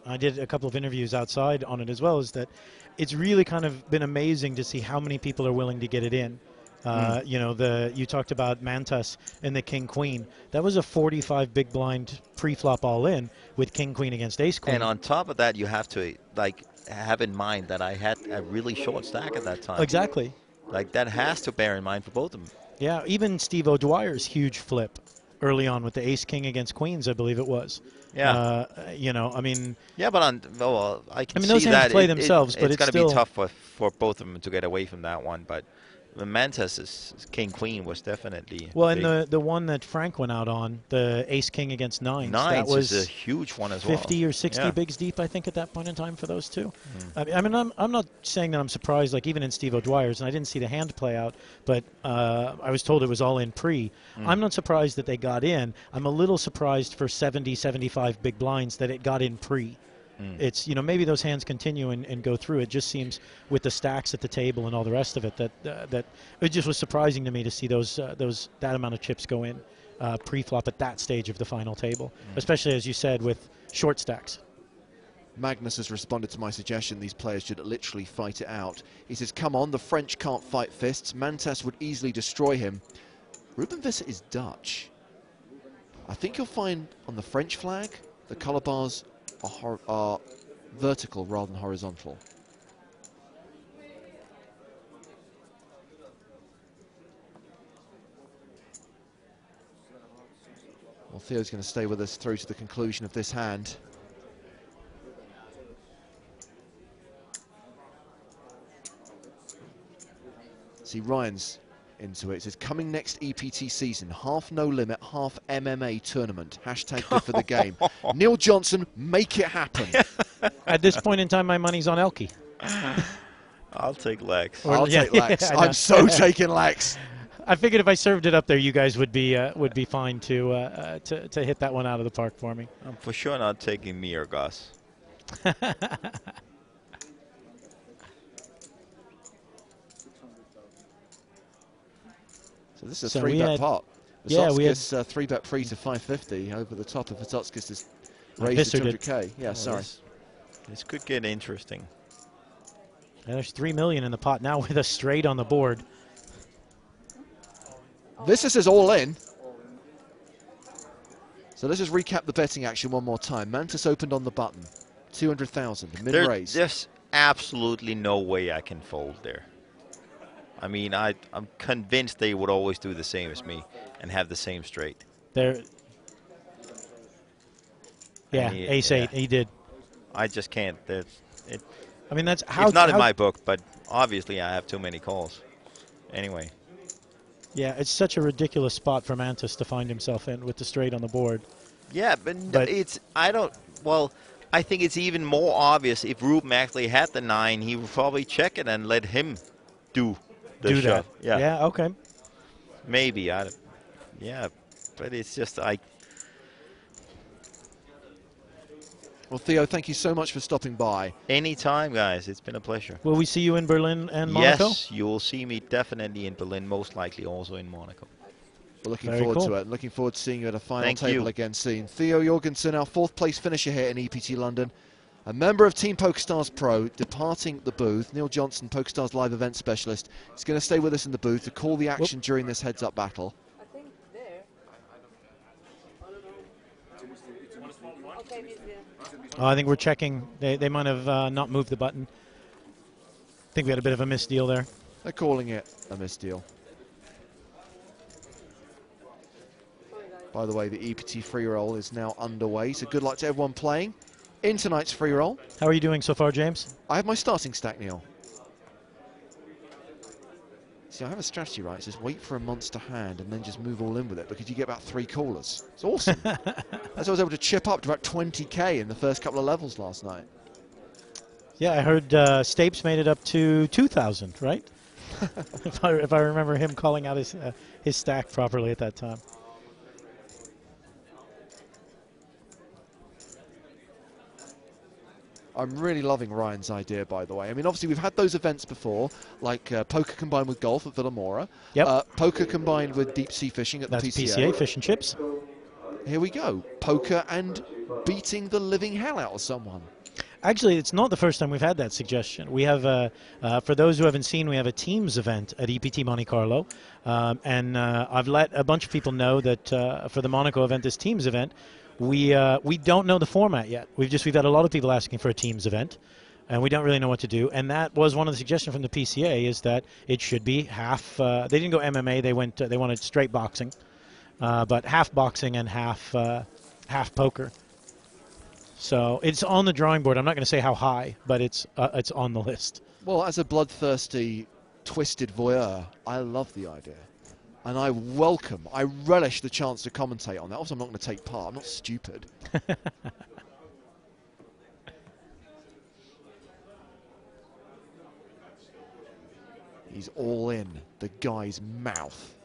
I did a couple of interviews outside on it as well, is that it's really kind of been amazing to see how many people are willing to get it in. You know, you talked about Mantas and the King-Queen. That was a 45 big blind pre-flop all-in with King-Queen against Ace-Queen. And on top of that, you have to, like, have in mind that I had a really short stack at that time. Exactly. Like, that has to bear in mind for both of them. Yeah, even Steve O'Dwyer's huge flip early on with the Ace-King against Queens, I believe it was. Yeah. You know, I mean. Yeah, but I can those see hands that play themselves, but it's going to still be tough for both of them to get away from that one. But the Mantas's King Queen was definitely well, big. and the one that Frank went out on, the Ace King against nines, that was is a huge one as 50 well. or 60 Yeah. bigs deep, I think, at that point in time for those two. I mean, I'm not saying that I'm surprised, like even in Steve O'Dwyer's, and I didn't see the hand play out, but I was told it was all in pre. I'm not surprised that they got in. I'm a little surprised for 70, 75 big blinds that it got in pre. It's, you know, maybe those hands continue and go through. It just seems with the stacks at the table and all the rest of it that that it just was surprising to me to see that amount of chips go in pre-flop at that stage of the final table, especially as you said with short stacks. Magnus has responded to my suggestion these players should literally fight it out. He says, come on, the French can't fight fists. Mantas would easily destroy him. Ruben Visser is Dutch. I think you'll find on the French flag the colour bars are vertical rather than horizontal. Well, Theo's going to stay with us through to the conclusion of this hand. See, Ryan's into it. It says, coming next EPT season, half no limit, half MMA tournament. Hashtag good for the game. Neil Johnson, make it happen. At this point in time, my money's on Elke. I'll take Lex. I'll take Lex. I'm so taking Lex. I figured if I served it up there, you guys would be fine to hit that one out of the park for me. I'm for sure not taking me or Gus. So this is a three-bet pot. Yeah, we had 3-bet pre to 550 over the top of Vitotskis is raised to 200k. Yeah, sorry. This could get interesting. Yeah, there's $3 million in the pot now with a straight on the board. This is all in. So let's just recap the betting action one more time. Mantas opened on the button, 200,000 mid-raise. There's absolutely no way I can fold there. I mean, I'm convinced they would always do the same as me and have the same straight. Yeah, ace-8, he did. I just can't. I mean, that's how. It's not in my book, but obviously I have too many calls. Anyway. Yeah, it's such a ridiculous spot for Mantas to find himself in with the straight on the board. Yeah, but it's, I think it's even more obvious if Ruben actually had the 9, he would probably check it and let him do the shot. That. Yeah, okay. Maybe, yeah, but it's just, Well, Theo, thank you so much for stopping by. Anytime, guys. It's been a pleasure. Will we see you in Berlin and Monaco? Yes, you will see me definitely in Berlin, most likely also in Monaco. We're looking forward to it. Looking forward to seeing you at a final table again soon. Theo Jorgensen, our 4th place finisher here in EPT London. A member of Team PokerStars Pro, departing the booth. Neil Johnson, PokerStars Live event specialist, is going to stay with us in the booth to call the action during this heads-up battle. I think we're checking. They might have not moved the button. I think we had a bit of a misdeal there. They're calling it a misdeal. By the way, the EPT free roll is now underway, so good luck to everyone playing in tonight's free roll. How are you doing so far, James? I have my starting stack, Neil. See, I have a strategy, right? It's just wait for a monster hand and then just move all in with it because you get about 3 callers. It's awesome. As I was able to chip up to about 20k in the first couple of levels last night. Yeah, I heard Stapes made it up to 2,000, right? if I remember him calling out his stack properly at that time. I'm really loving Ryan's idea, by the way. I mean, obviously, we've had those events before, like poker combined with golf at Villamora. Yep. Poker combined with deep sea fishing at the PCA. That's PCA, fish and chips. Here we go. Poker and beating the living hell out of someone. Actually, it's not the first time we've had that suggestion. We have, for those who haven't seen, we have a Teams event at EPT Monte Carlo. And I've let a bunch of people know that for the Monaco event, this Teams event, we don't know the format yet. We've had a lot of people asking for a Teams event, and we don't really know what to do. And that was one of the suggestions from the PCA, is that it should be half. They didn't go MMA. They wanted straight boxing, but half boxing and half poker. So it's on the drawing board. I'm not going to say how high, but it's on the list. Well, as a bloodthirsty, twisted voyeur, I love the idea. And I relish the chance to commentate on that. Also, I'm not going to take part. I'm not stupid. He's all in the guy's mouth.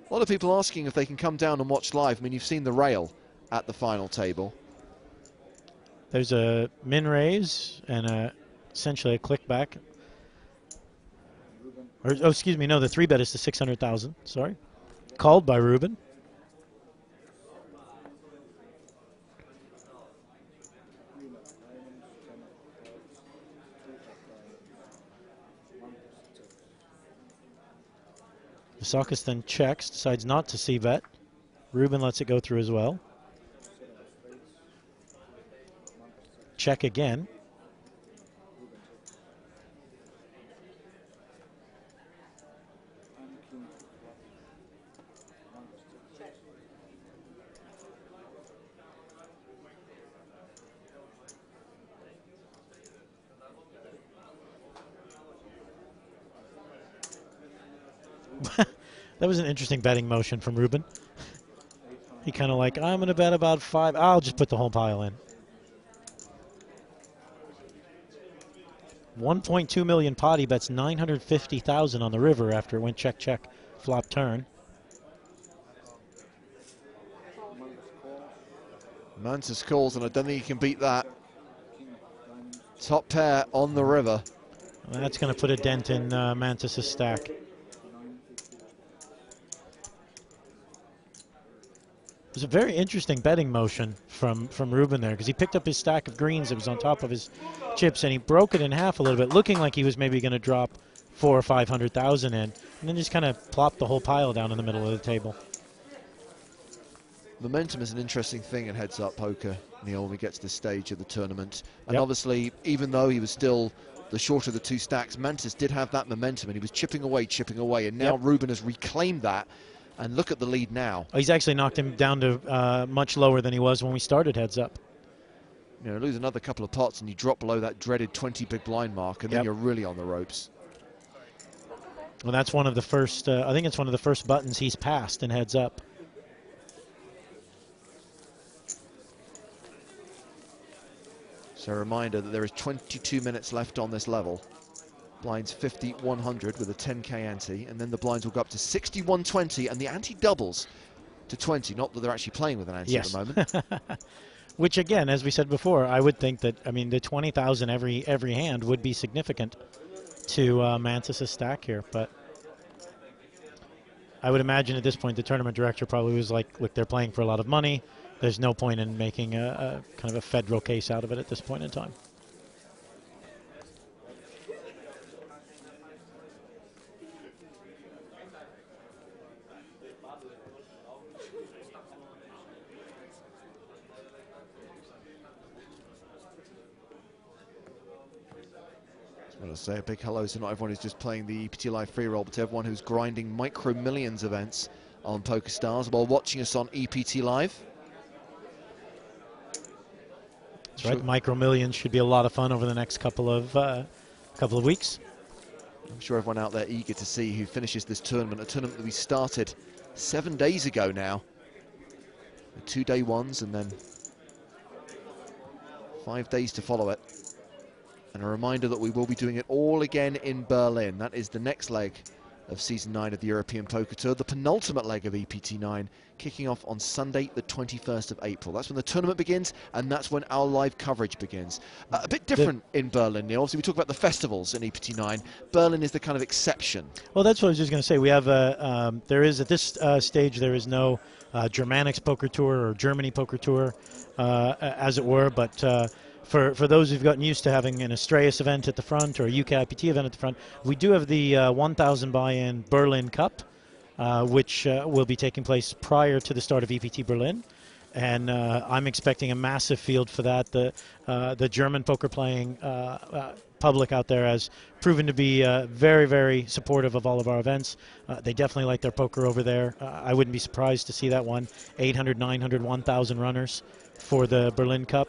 A lot of people asking if they can come down and watch live. I mean, you've seen the rail at the final table. There's a min raise and essentially a click back. Or, oh, excuse me, no, the 3-bet is to 600,000. Sorry. Called by Ruben. Vasakis then checks, decides not to c-bet. Ruben lets it go through as well. Check again. That was an interesting betting motion from Ruben. He kind of like, I'm going to bet about 5. I'll just put the whole pile in. 1.2 million pot. He bets 950,000 on the river after it went check, check, flop, turn. Mantis calls, and I don't think he can beat that. Top pair on the river. Well, that's going to put a dent in Mantis' stack. It was a very interesting betting motion from Ruben there, because he picked up his stack of greens that was on top of his chips, and he broke it in half a little bit, looking like he was maybe going to drop 400,000 or 500,000 in, and then just kind of plopped the whole pile down in the middle of the table. Momentum is an interesting thing in heads-up poker, Neil, when we get to this stage of the tournament. And obviously, even though he was still the shorter of the two stacks, Mantis did have that momentum, and he was chipping away, and now Ruben has reclaimed that. And look at the lead now. Oh, he's actually knocked him down to much lower than he was when we started heads up. You know, lose another couple of pots and you drop below that dreaded 20 big blind mark, and then you're really on the ropes. Well, that's one of the first, I think it's one of the first buttons he's passed in heads up. So a reminder that there is 22 minutes left on this level. Blinds 50-100 with a 10k ante, and then the blinds will go up to 61-20, and the ante doubles to 20. Not that they're actually playing with an ante at the moment. Which, again, as we said before, I would think that, I mean, the 20,000 every hand would be significant to Mantis' stack here. But I would imagine at this point the tournament director probably was like, look, they're playing for a lot of money. There's no point in making a kind of a federal case out of it at this point in time. I want to say a big hello to not everyone who's just playing the EPT Live free roll, but to everyone who's grinding micro millions events on PokerStars while watching us on EPT Live. That's right. Micro Millions should be a lot of fun over the next couple of weeks. I'm sure everyone out there eager to see who finishes this tournament, a tournament that we started 7 days ago now. The 2-day ones and then 5 days to follow it. And a reminder that we will be doing it all again in Berlin. That is the next leg of Season 9 of the European Poker Tour, the penultimate leg of EPT9, kicking off on Sunday, the 21st of April. That's when the tournament begins, and that's when our live coverage begins. A bit different in Berlin, Neil. Obviously, we talk about the festivals in EPT9. Berlin is the kind of exception. Well, that's what I was just going to say. We have there is at this stage there is no Germanics Poker Tour or Germany Poker Tour, as it were, but. For those who've gotten used to having an Astreus event at the front or a UK IPT event at the front, we do have the 1,000 buy-in Berlin Cup, which will be taking place prior to the start of EPT Berlin. And I'm expecting a massive field for that. The German poker playing public out there has proven to be very, very supportive of all of our events. They definitely like their poker over there. I wouldn't be surprised to see that one. 800, 900, 1,000 runners for the Berlin Cup.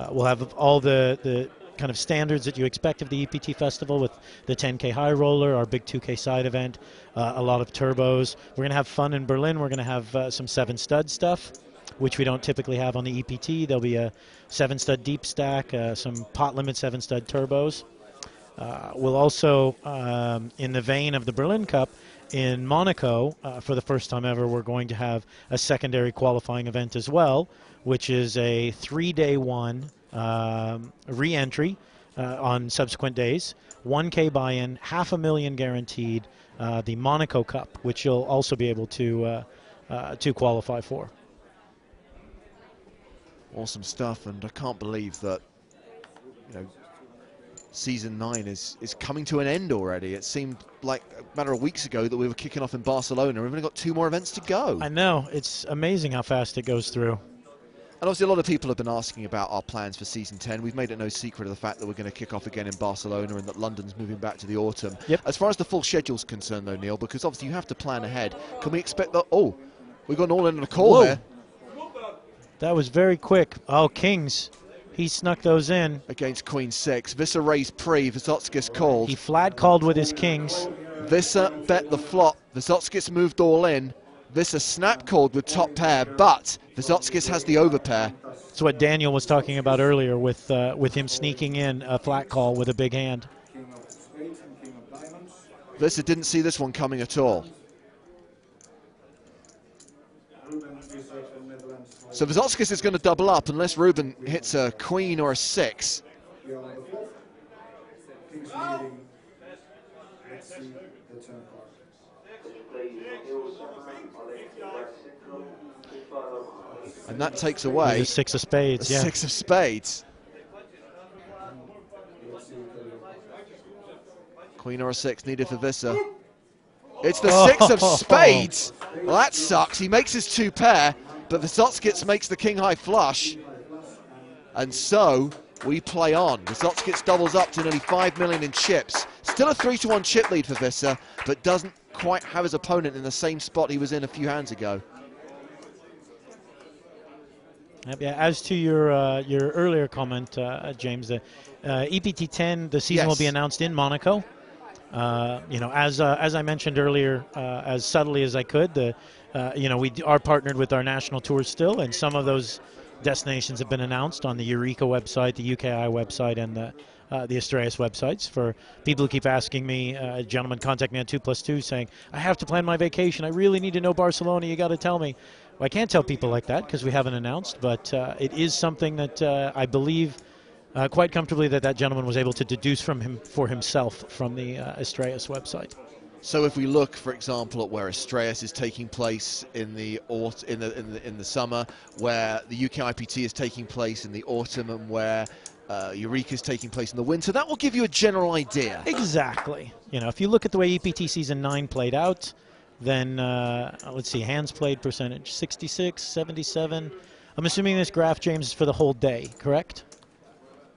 We'll have all the kind of standards that you expect of the EPT Festival with the 10K high roller, our big 2K side event, a lot of turbos. We're going to have fun in Berlin. We're going to have some 7-stud stuff, which we don't typically have on the EPT. There'll be a 7-stud deep stack, some pot limit 7-stud turbos. We'll also, in the vein of the Berlin Cup, in Monaco, for the first time ever, we're going to have a secondary qualifying event as well, which is a 3-day one re-entry on subsequent days, 1K buy-in, $500,000 guaranteed, the Monaco Cup, which you'll also be able to qualify for. Awesome stuff, and I can't believe that, you know, Season 9 is coming to an end already. It seemed like a matter of weeks ago that we were kicking off in Barcelona. We've only got 2 more events to go. I know. It's amazing how fast it goes through. And obviously a lot of people have been asking about our plans for Season 10. We've made it no secret of the fact that we're going to kick off again in Barcelona and that London's moving back to the autumn. Yep. As far as the full schedule's concerned, though, Neil, because obviously you have to plan ahead, can we expect that... Oh, we've got an all-in on a call Whoa. there. That was very quick. Oh, Kings. He snuck those in. Against Queen 6. Visser raised pre, Vysotskis called. He flat called with his Kings. Visser bet the flop. Vysotskis moved all in. Visser snap called with top pair, but Vysotskis has the overpair. That's what Daniel was talking about earlier with him sneaking in a flat call with a big hand. Visser didn't see this one coming at all. So Vysotskis is going to double up unless Ruben hits a queen or a 6. And that takes away the 6 of spades. The yeah. 6 of spades. Queen or a 6 needed for Visser. It's the 6 of spades. Well, that sucks. He makes his 2 pair, but Vysotskis makes the king high flush. And so we play on. Vysotskis doubles up to nearly 5 million in chips. Still a 3-1 chip lead for Visser, but doesn't quite have his opponent in the same spot he was in a few hands ago. Yeah, as to your earlier comment, James, the EPT10, the season will be announced in Monaco. You know, as I mentioned earlier, as subtly as I could, you know, we are partnered with our national tours still, and some of those destinations have been announced on the Eureka website, the UKI website, and the Astraeus websites. For people who keep asking me, a gentleman contacted me on 2+2 saying, I have to plan my vacation. I really need to know Barcelona. You got to tell me. Well, I can't tell people like that because we haven't announced, but it is something that I believe quite comfortably that gentleman was able to deduce for himself from the Astraeus website. So if we look, for example, at where Astraeus is taking place in the summer, where the UK IPT is taking place in the autumn, and where Eureka is taking place in the winter, that will give you a general idea. Exactly. You know, if you look at the way EPT Season 9 played out, then let's see, hands played percentage, 66, 77. I'm assuming this graph, James, is for the whole day, correct?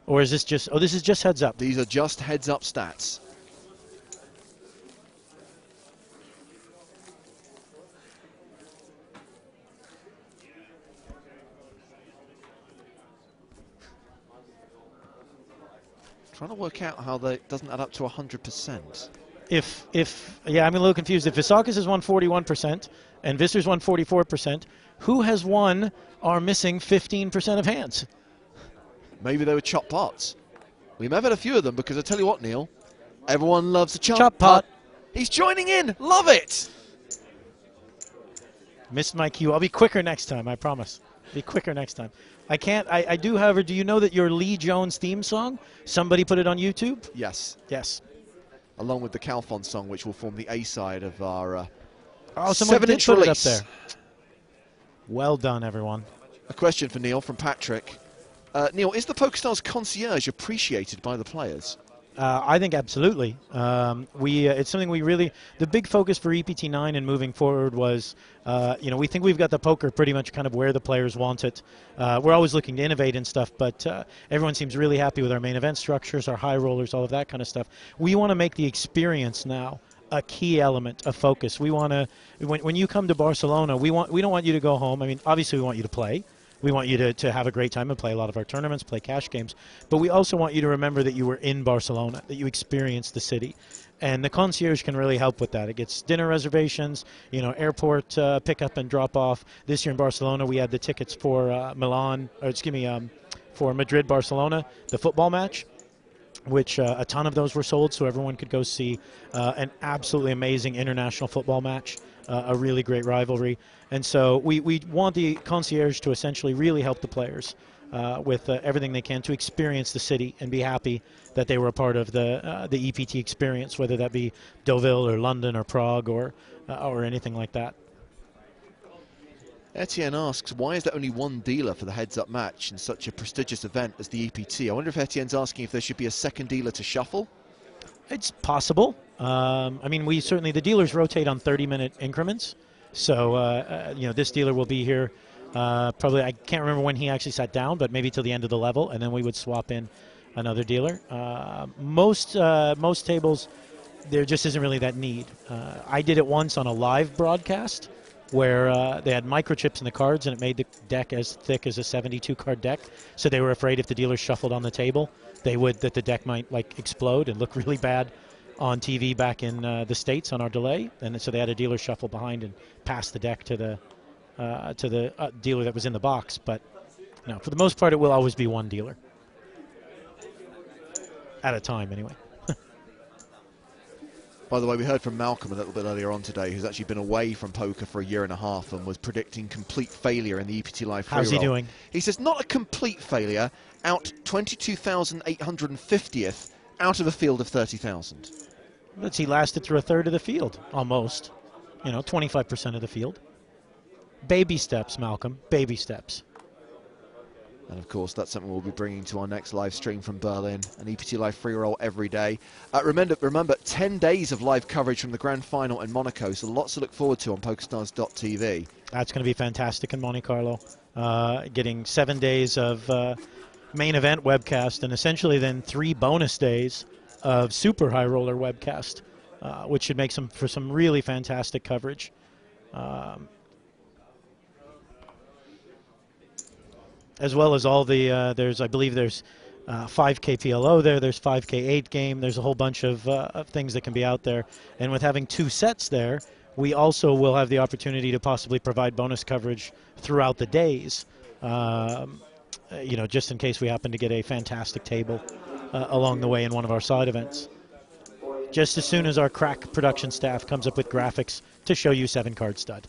Or is this just, oh, this is just heads up. These are just heads up stats. Trying to work out how that doesn't add up to 100%. Yeah, I'm a little confused. If Vysotskis is 141% and Visser's 144%, who has won our missing 15% of hands? Maybe they were chop pots. We may have had a few of them, because I tell you what, Neil, everyone loves a chop pot. He's joining in. Love it. Missed my cue. I'll be quicker next time, I promise. Be quicker next time. I can't. I do, however, do you know that your Lee Jones theme song, somebody put it on YouTube? Yes. Yes. Along with the Calfon song, which will form the A-side of our 7-inch release. Up there. Well done, everyone. A question for Neil from Patrick. Neil, is the PokerStars concierge appreciated by the players? I think absolutely. It's something we really, the big focus for EPT9 and moving forward was, we think we've got the poker pretty much kind of where the players want it. We're always looking to innovate and stuff, but everyone seems really happy with our main event structures, our high rollers, all of that kind of stuff. We want to make the experience now a key element of focus. We want to, when you come to Barcelona, we don't want you to go home. I mean, obviously we want you to play. We want you to have a great time and play a lot of our tournaments, play cash games. But we also want you to remember that you were in Barcelona, that you experienced the city. And the concierge can really help with that. It gets dinner reservations, airport pickup and drop off. This year in Barcelona, we had the tickets for for Madrid-Barcelona, the football match, which a ton of those were sold, so everyone could go see an absolutely amazing international football match, a really great rivalry. And so we want the concierge to essentially really help the players with everything they can to experience the city and be happy that they were a part of the EPT experience, whether that be Deauville or London or Prague or anything like that. Etienne asks, why is there only one dealer for the heads-up match in such a prestigious event as the EPT? I wonder if Etienne's asking if there should be a second dealer to shuffle? It's possible. I mean, the dealers rotate on 30-minute increments. So, this dealer will be here probably, I can't remember when he actually sat down, but maybe till the end of the level, and then we would swap in another dealer. Most tables, there just isn't really that need. I did it once on a live broadcast where they had microchips in the cards, and it made the deck as thick as a 72-card deck. So they were afraid if the dealers shuffled on the table, that the deck might explode and look really bad on TV back in the States on our delay. And so they had a dealer shuffle behind and pass the deck to the dealer that was in the box. But no, for the most part, it will always be one dealer at a time, anyway. By the way, we heard from Malcolm a little bit earlier on today, who's actually been away from poker for a year and a half and was predicting complete failure in the EPT Live free roll. How's he doing? He says, not a complete failure, out 22,850th out of a field of 30,000. He lasted through a third of the field, almost. 25% of the field. Baby steps, Malcolm, baby steps. And of course, that's something we'll be bringing to our next live stream from Berlin, an EPT Live free roll every day. Remember, 10 days of live coverage from the grand final in Monaco, so lots to look forward to on PokerStars.tv. That's going to be fantastic in Monte Carlo. Getting 7 days of main event webcast, and essentially then 3 bonus days of super high roller webcast, which should make for some really fantastic coverage. As well as all the, I believe there's 5K PLO there, there's 5K 8 game, there's a whole bunch of things that can be out there. And with having 2 sets there, we also will have the opportunity to possibly provide bonus coverage throughout the days, just in case we happen to get a fantastic table along the way in one of our side events. Just as soon as our crack production staff comes up with graphics to show you 7-card stud.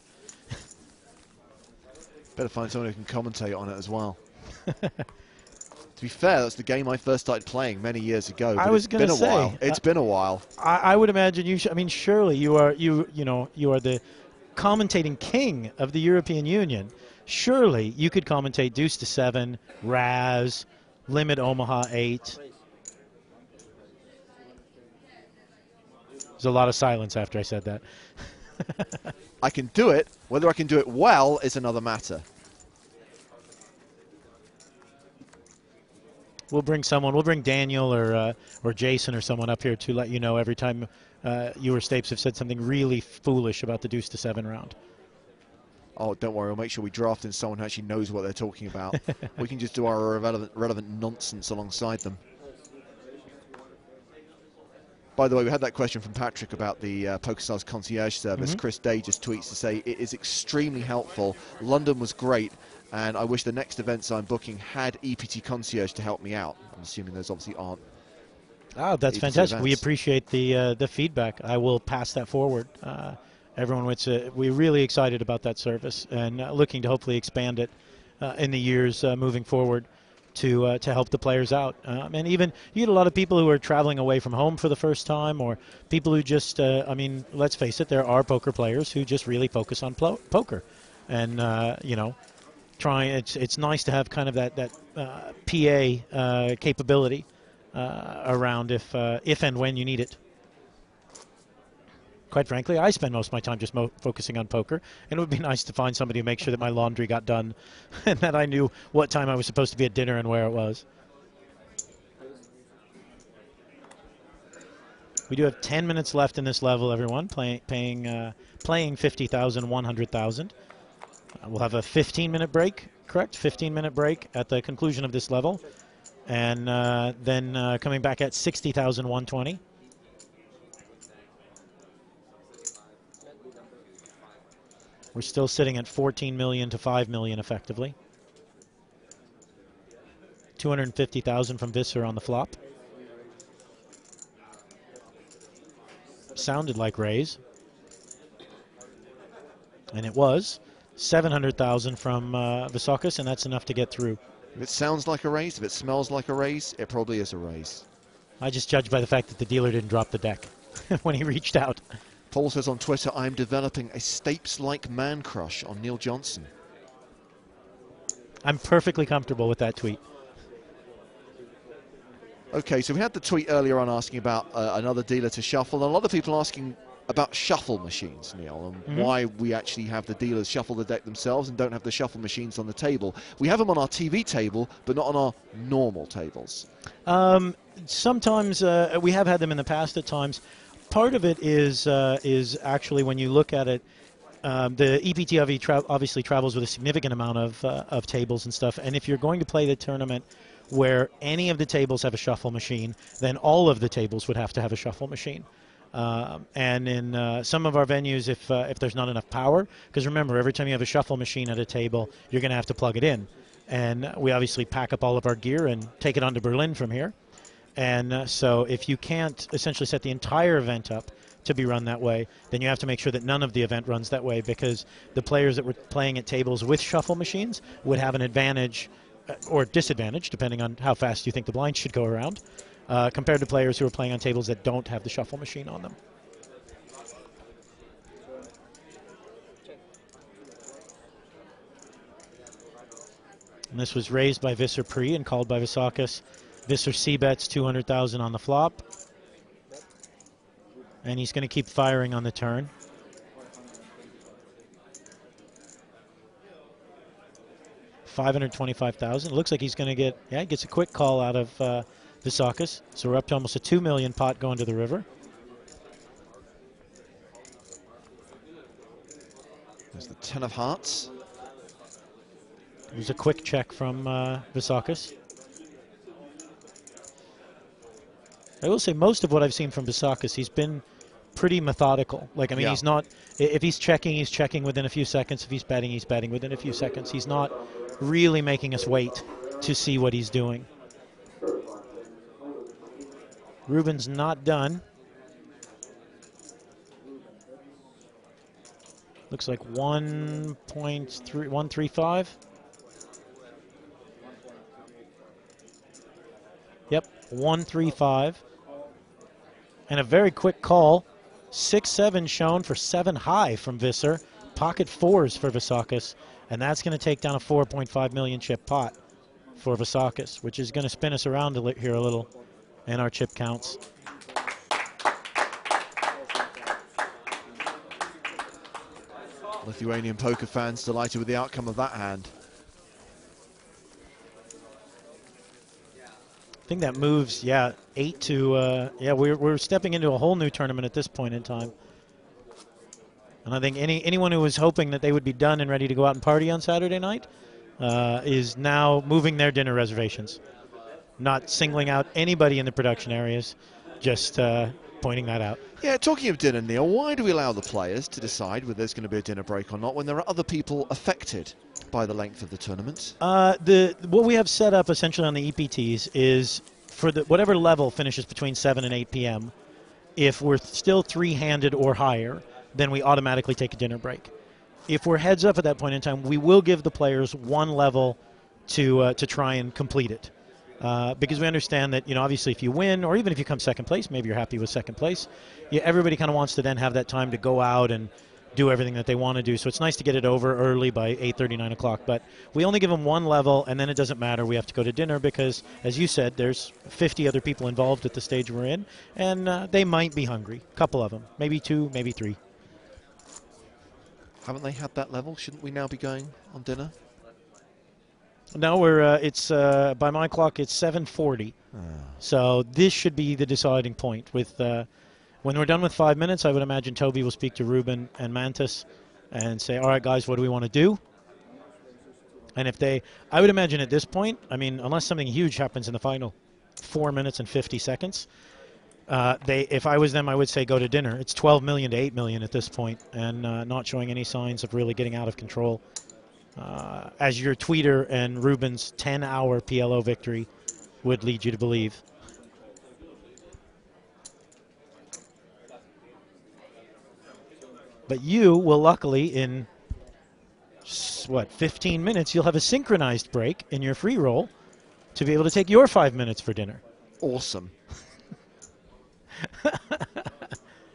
Better find someone who can commentate on it as well. To be fair, that's the game I first started playing many years ago. I was going to say, it's been a while. I would imagine you. I mean, surely you are you are the commentating king of the European Union. Surely you could commentate Deuce to 7, Raz, Limit Omaha 8. There's a lot of silence after I said that. I can do it. Whether I can do it well is another matter. We'll bring someone. We'll bring Daniel or Jason or someone up here to let you know every time you or Stapes have said something really foolish about the Deuce to 7 round. Oh, don't worry. We'll make sure we draft in someone who actually knows what they're talking about. We can just do our relevant nonsense alongside them. By the way, we had that question from Patrick about the PokerStars concierge service. Chris Day just tweets to say, it is extremely helpful. London was great, and I wish the next events I'm booking had EPT concierge to help me out. I'm assuming those obviously aren't. Oh, that's fantastic. Events. We appreciate the feedback. I will pass that forward. Everyone, we're really excited about that service and looking to hopefully expand it in the years moving forward. To help the players out. And even you get a lot of people who are traveling away from home for the first time, or people who just, I mean, let's face it, there are poker players who just really focus on poker. And, it's nice to have kind of that PA capability around if and when you need it. Quite frankly, I spend most of my time just focusing on poker, and it would be nice to find somebody to make sure that my laundry got done and that I knew what time I was supposed to be at dinner and where it was. We do have 10 minutes left in this level, everyone, playing 50,000, 100,000. We'll have a 15-minute break, correct? 15-minute break at the conclusion of this level. And then coming back at 60,000, 120. We're still sitting at 14 million to 5 million effectively. 250,000 from Visser on the flop. Sounded like raise. And it was 700,000 from Visakis, and that's enough to get through. If it sounds like a raise, if it smells like a raise, it probably is a raise. I just judge by the fact that the dealer didn't drop the deck when he reached out. Paul says on Twitter, I'm developing a Stapes-like man crush on Neil Johnson. I'm perfectly comfortable with that tweet. Okay, so we had the tweet earlier on asking about another dealer to shuffle. And a lot of people asking about shuffle machines, Neil, and why we actually have the dealers shuffle the deck themselves and don't have the shuffle machines on the table. We have them on our TV table, but not on our normal tables. Sometimes we have had them in the past at times. Part of it is actually when you look at it, the EPT obviously travels with a significant amount of tables and stuff. And if you're going to play the tournament where any of the tables have a shuffle machine, then all of the tables would have to have a shuffle machine. And in some of our venues, if there's not enough power, because remember, every time you have a shuffle machine at a table, you're going to have to plug it in. And we obviously pack up all of our gear and take it on to Berlin from here. And so if you can't essentially set the entire event up to be run that way, then you have to make sure that none of the event runs that way, because the players that were playing at tables with shuffle machines would have an advantage or disadvantage, depending on how fast you think the blinds should go around, compared to players who are playing on tables that don't have the shuffle machine on them. And this was raised by Visser pre and called by Visakis. Visser c-bets 200,000 on the flop. And he's going to keep firing on the turn. $525,000. Looks like he's going to get, he gets a quick call out of Visakis. So we're up to almost a 2 million pot going to the river. There's the 10 of hearts. It was a quick check from Visakis. I will say most of what I've seen from Visakis, he's been pretty methodical. Like, I mean, he's not, if he's checking within a few seconds. If he's betting within a few seconds. He's not really making us wait to see what he's doing. Ruben's not done. Looks like 1.135. Yep, 135. And a very quick call. 6-7 shown for 7 high from Visser. Pocket fours for Visakis. And that's going to take down a 4.5 million chip pot for Visakis, which is going to spin us around here a little in our chip counts. Lithuanian poker fans delighted with the outcome of that hand. I think that moves, 8 to, we're stepping into a whole new tournament at this point in time. And I think anyone who was hoping that they would be done and ready to go out and party on Saturday night is now moving their dinner reservations. Not singling out anybody in the production areas, just pointing that out. Yeah, talking of dinner, Neil, why do we allow the players to decide whether there's going to be a dinner break or not when there are other people affected by the length of the tournament? What we have set up essentially on the EPTs is for whatever level finishes between 7 and 8 p.m., if we're still three-handed or higher, then we automatically take a dinner break. If we're heads up at that point in time, we will give the players one level to try and complete it. Because we understand that, obviously if you win, or even if you come second place, maybe you're happy with second place, everybody kind of wants to then have that time to go out and do everything that they want to do. So it's nice to get it over early by 8:30, 9 o'clock. But we only give them one level, and then it doesn't matter. We have to go to dinner because, as you said, there's 50 other people involved at the stage we're in, and they might be hungry. A couple of them, maybe 2, maybe 3. Haven't they had that level? Shouldn't we now be going on dinner? No, it's by my clock it's 7:40. So this should be the deciding point. With when we're done with 5 minutes, I would imagine Toby will speak to Ruben and Mantis and say, "All right, guys, what do we want to do?" And if they, I would imagine at this point, I mean, unless something huge happens in the final 4 minutes and 50 seconds, if I was them, I would say go to dinner. It's 12 million to 8 million at this point, and not showing any signs of really getting out of control. As your tweeter and Ruben's 10-hour PLO victory would lead you to believe. But you will luckily, in, 15 minutes, you'll have a synchronized break in your free roll to be able to take your 5 minutes for dinner. Awesome.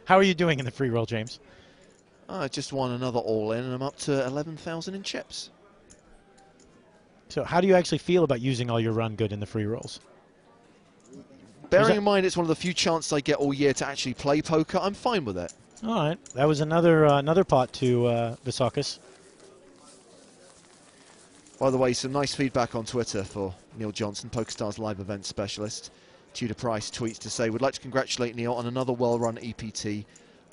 How are you doing in the free roll, James? I just won another all-in, and I'm up to 11,000 in chips. So how do you actually feel about using all your run good in the free rolls? Bearing in mind it's one of the few chances I get all year to actually play poker, I'm fine with it. All right. That was another pot to Visakis. By the way, some nice feedback on Twitter for Neil Johnson, PokerStars live event specialist. Tudor Price tweets to say, "Would like to congratulate Neil on another well-run EPT.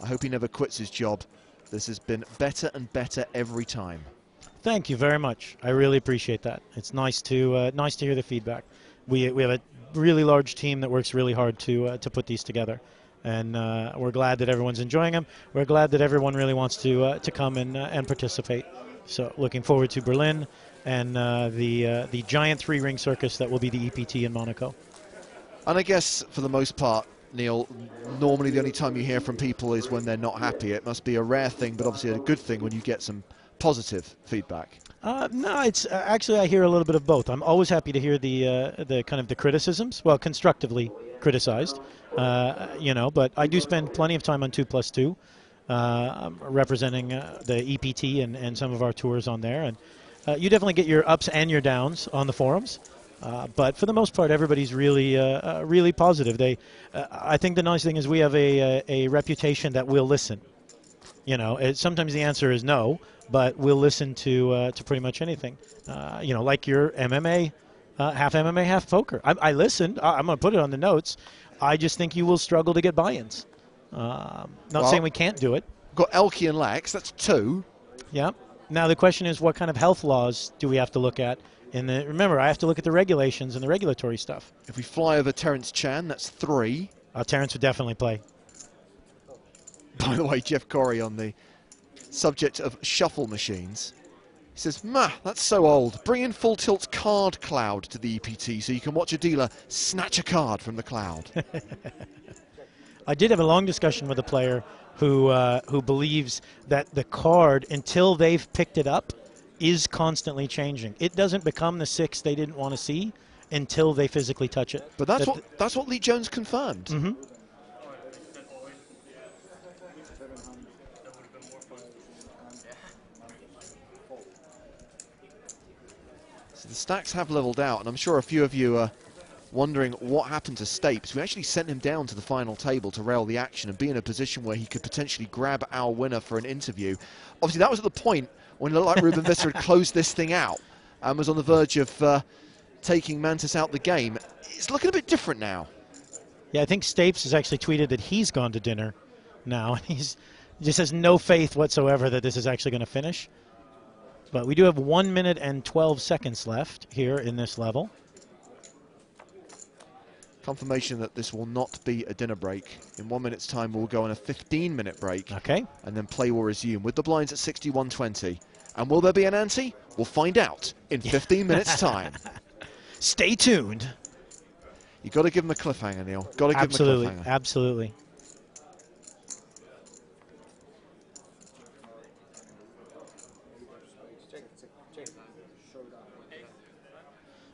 I hope he never quits his job. This has been better and better every time." Thank you very much. I really appreciate that. It's nice to hear the feedback. We have a really large team that works really hard to put these together, and we're glad that everyone's enjoying them. We're glad that everyone really wants to come and participate. So looking forward to Berlin and the giant 3-ring circus that will be the EPT in Monaco. And I guess for the most part, Neil, normally the only time you hear from people is when they're not happy. It must be a rare thing, but obviously a good thing when you get some positive feedback. No, it's actually I hear a little bit of both. I'm always happy to hear the kind of the criticisms, well, constructively criticized, But I do spend plenty of time on 2+2, representing the EPT and some of our tours on there, and you definitely get your ups and your downs on the forums. But for the most part, everybody's really positive. I think the nice thing is we have a reputation that we'll listen. Sometimes the answer is no, but we'll listen to pretty much anything. Like your MMA, half MMA, half poker. I listened. I'm going to put it on the notes. I just think you will struggle to get buy-ins. Not saying we can't do it. Got Elke and Lex. That's 2. Yeah. Now the question is, what kind of health laws do we have to look at? Remember, I have to look at the regulations and the regulatory stuff. If we fly over Terence Chan, that's 3. Terence would definitely play. By the way, Jeff Corey on the subject of shuffle machines. He says, that's so old. Bring in Full Tilt's card cloud to the EPT so you can watch a dealer snatch a card from the cloud. I did have a long discussion with a player who believes that the card, until they've picked it up, is constantly changing. It doesn't become the 6 they didn't want to see until they physically touch it. But that's what Lee Jones confirmed. Mm-hmm. So the stacks have leveled out, and I'm sure a few of you are wondering what happened to Stapes. We actually sent him down to the final table to rail the action and be in a position where he could potentially grab our winner for an interview. Obviously, that was at the point when it looked like Ruben Visser had closed this thing out and was on the verge of taking Mantis out the game. It's looking a bit different now. Yeah, I think Stapes has actually tweeted that he's gone to dinner now. He just has no faith whatsoever that this is actually going to finish. But we do have 1 minute and 12 seconds left here in this level. Confirmation that this will not be a dinner break. In 1 minute's time, we'll go on a 15-minute break. Okay. And then play will resume with the blinds at 61.20. And will there be an ante? We'll find out in 15 minutes' time. Stay tuned. You've got to give him a cliffhanger, Neil. Got to give him a cliffhanger. Absolutely.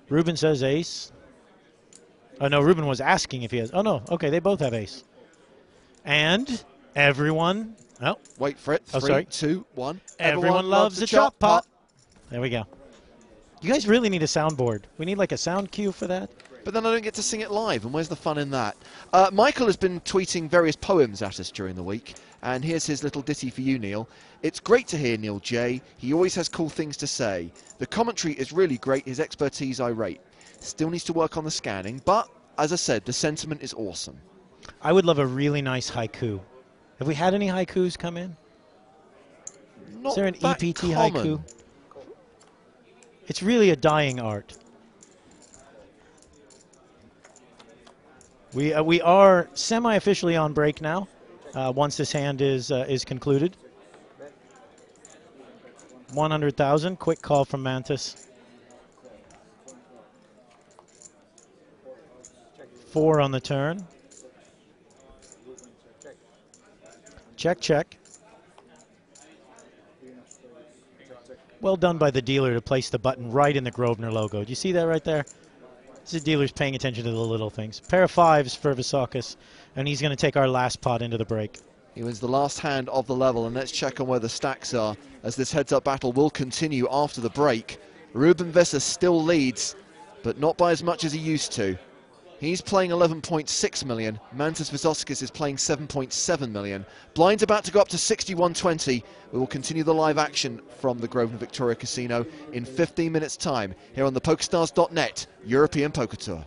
Ruben says ace. Oh, no, Ruben was asking if he has. Oh, no. Okay, they both have ace. And everyone Oh. Wait for it. Oh, 3, sorry. 2, 1. Everyone loves a chop pot. There we go. You guys really need a soundboard. We need like a sound cue for that. But then I don't get to sing it live, and where's the fun in that? Michael has been tweeting various poems at us during the week, and here's his little ditty for you, Neil. It's great to hear Neil J. He always has cool things to say. The commentary is really great, his expertise I rate. Still needs to work on the scanning, but, as I said, the sentiment is awesome. I would love a really nice haiku. Have we had any haikus come in? Not is there an EPT common. haiku? It's really a dying art. We are semi-officially on break now. Once this hand is concluded. 100,000. Quick call from Mantis. 4 on the turn. Check, check. Well done by the dealer to place the button right in the Grosvenor logo. Do you see that right there? The dealer's paying attention to the little things. Pair of 5s for Visakis, and he's going to take our last pot into the break. He wins the last hand of the level, and let's check on where the stacks are, as this heads-up battle will continue after the break. Ruben Visser still leads, but not by as much as he used to. He's playing 11.6 million. Mantas Visakis is playing 7.7 million. Blind's about to go up to 61.20. We will continue the live action from the Grosvenor Victoria Casino in 15 minutes' time here on the PokerStars.net European Poker Tour.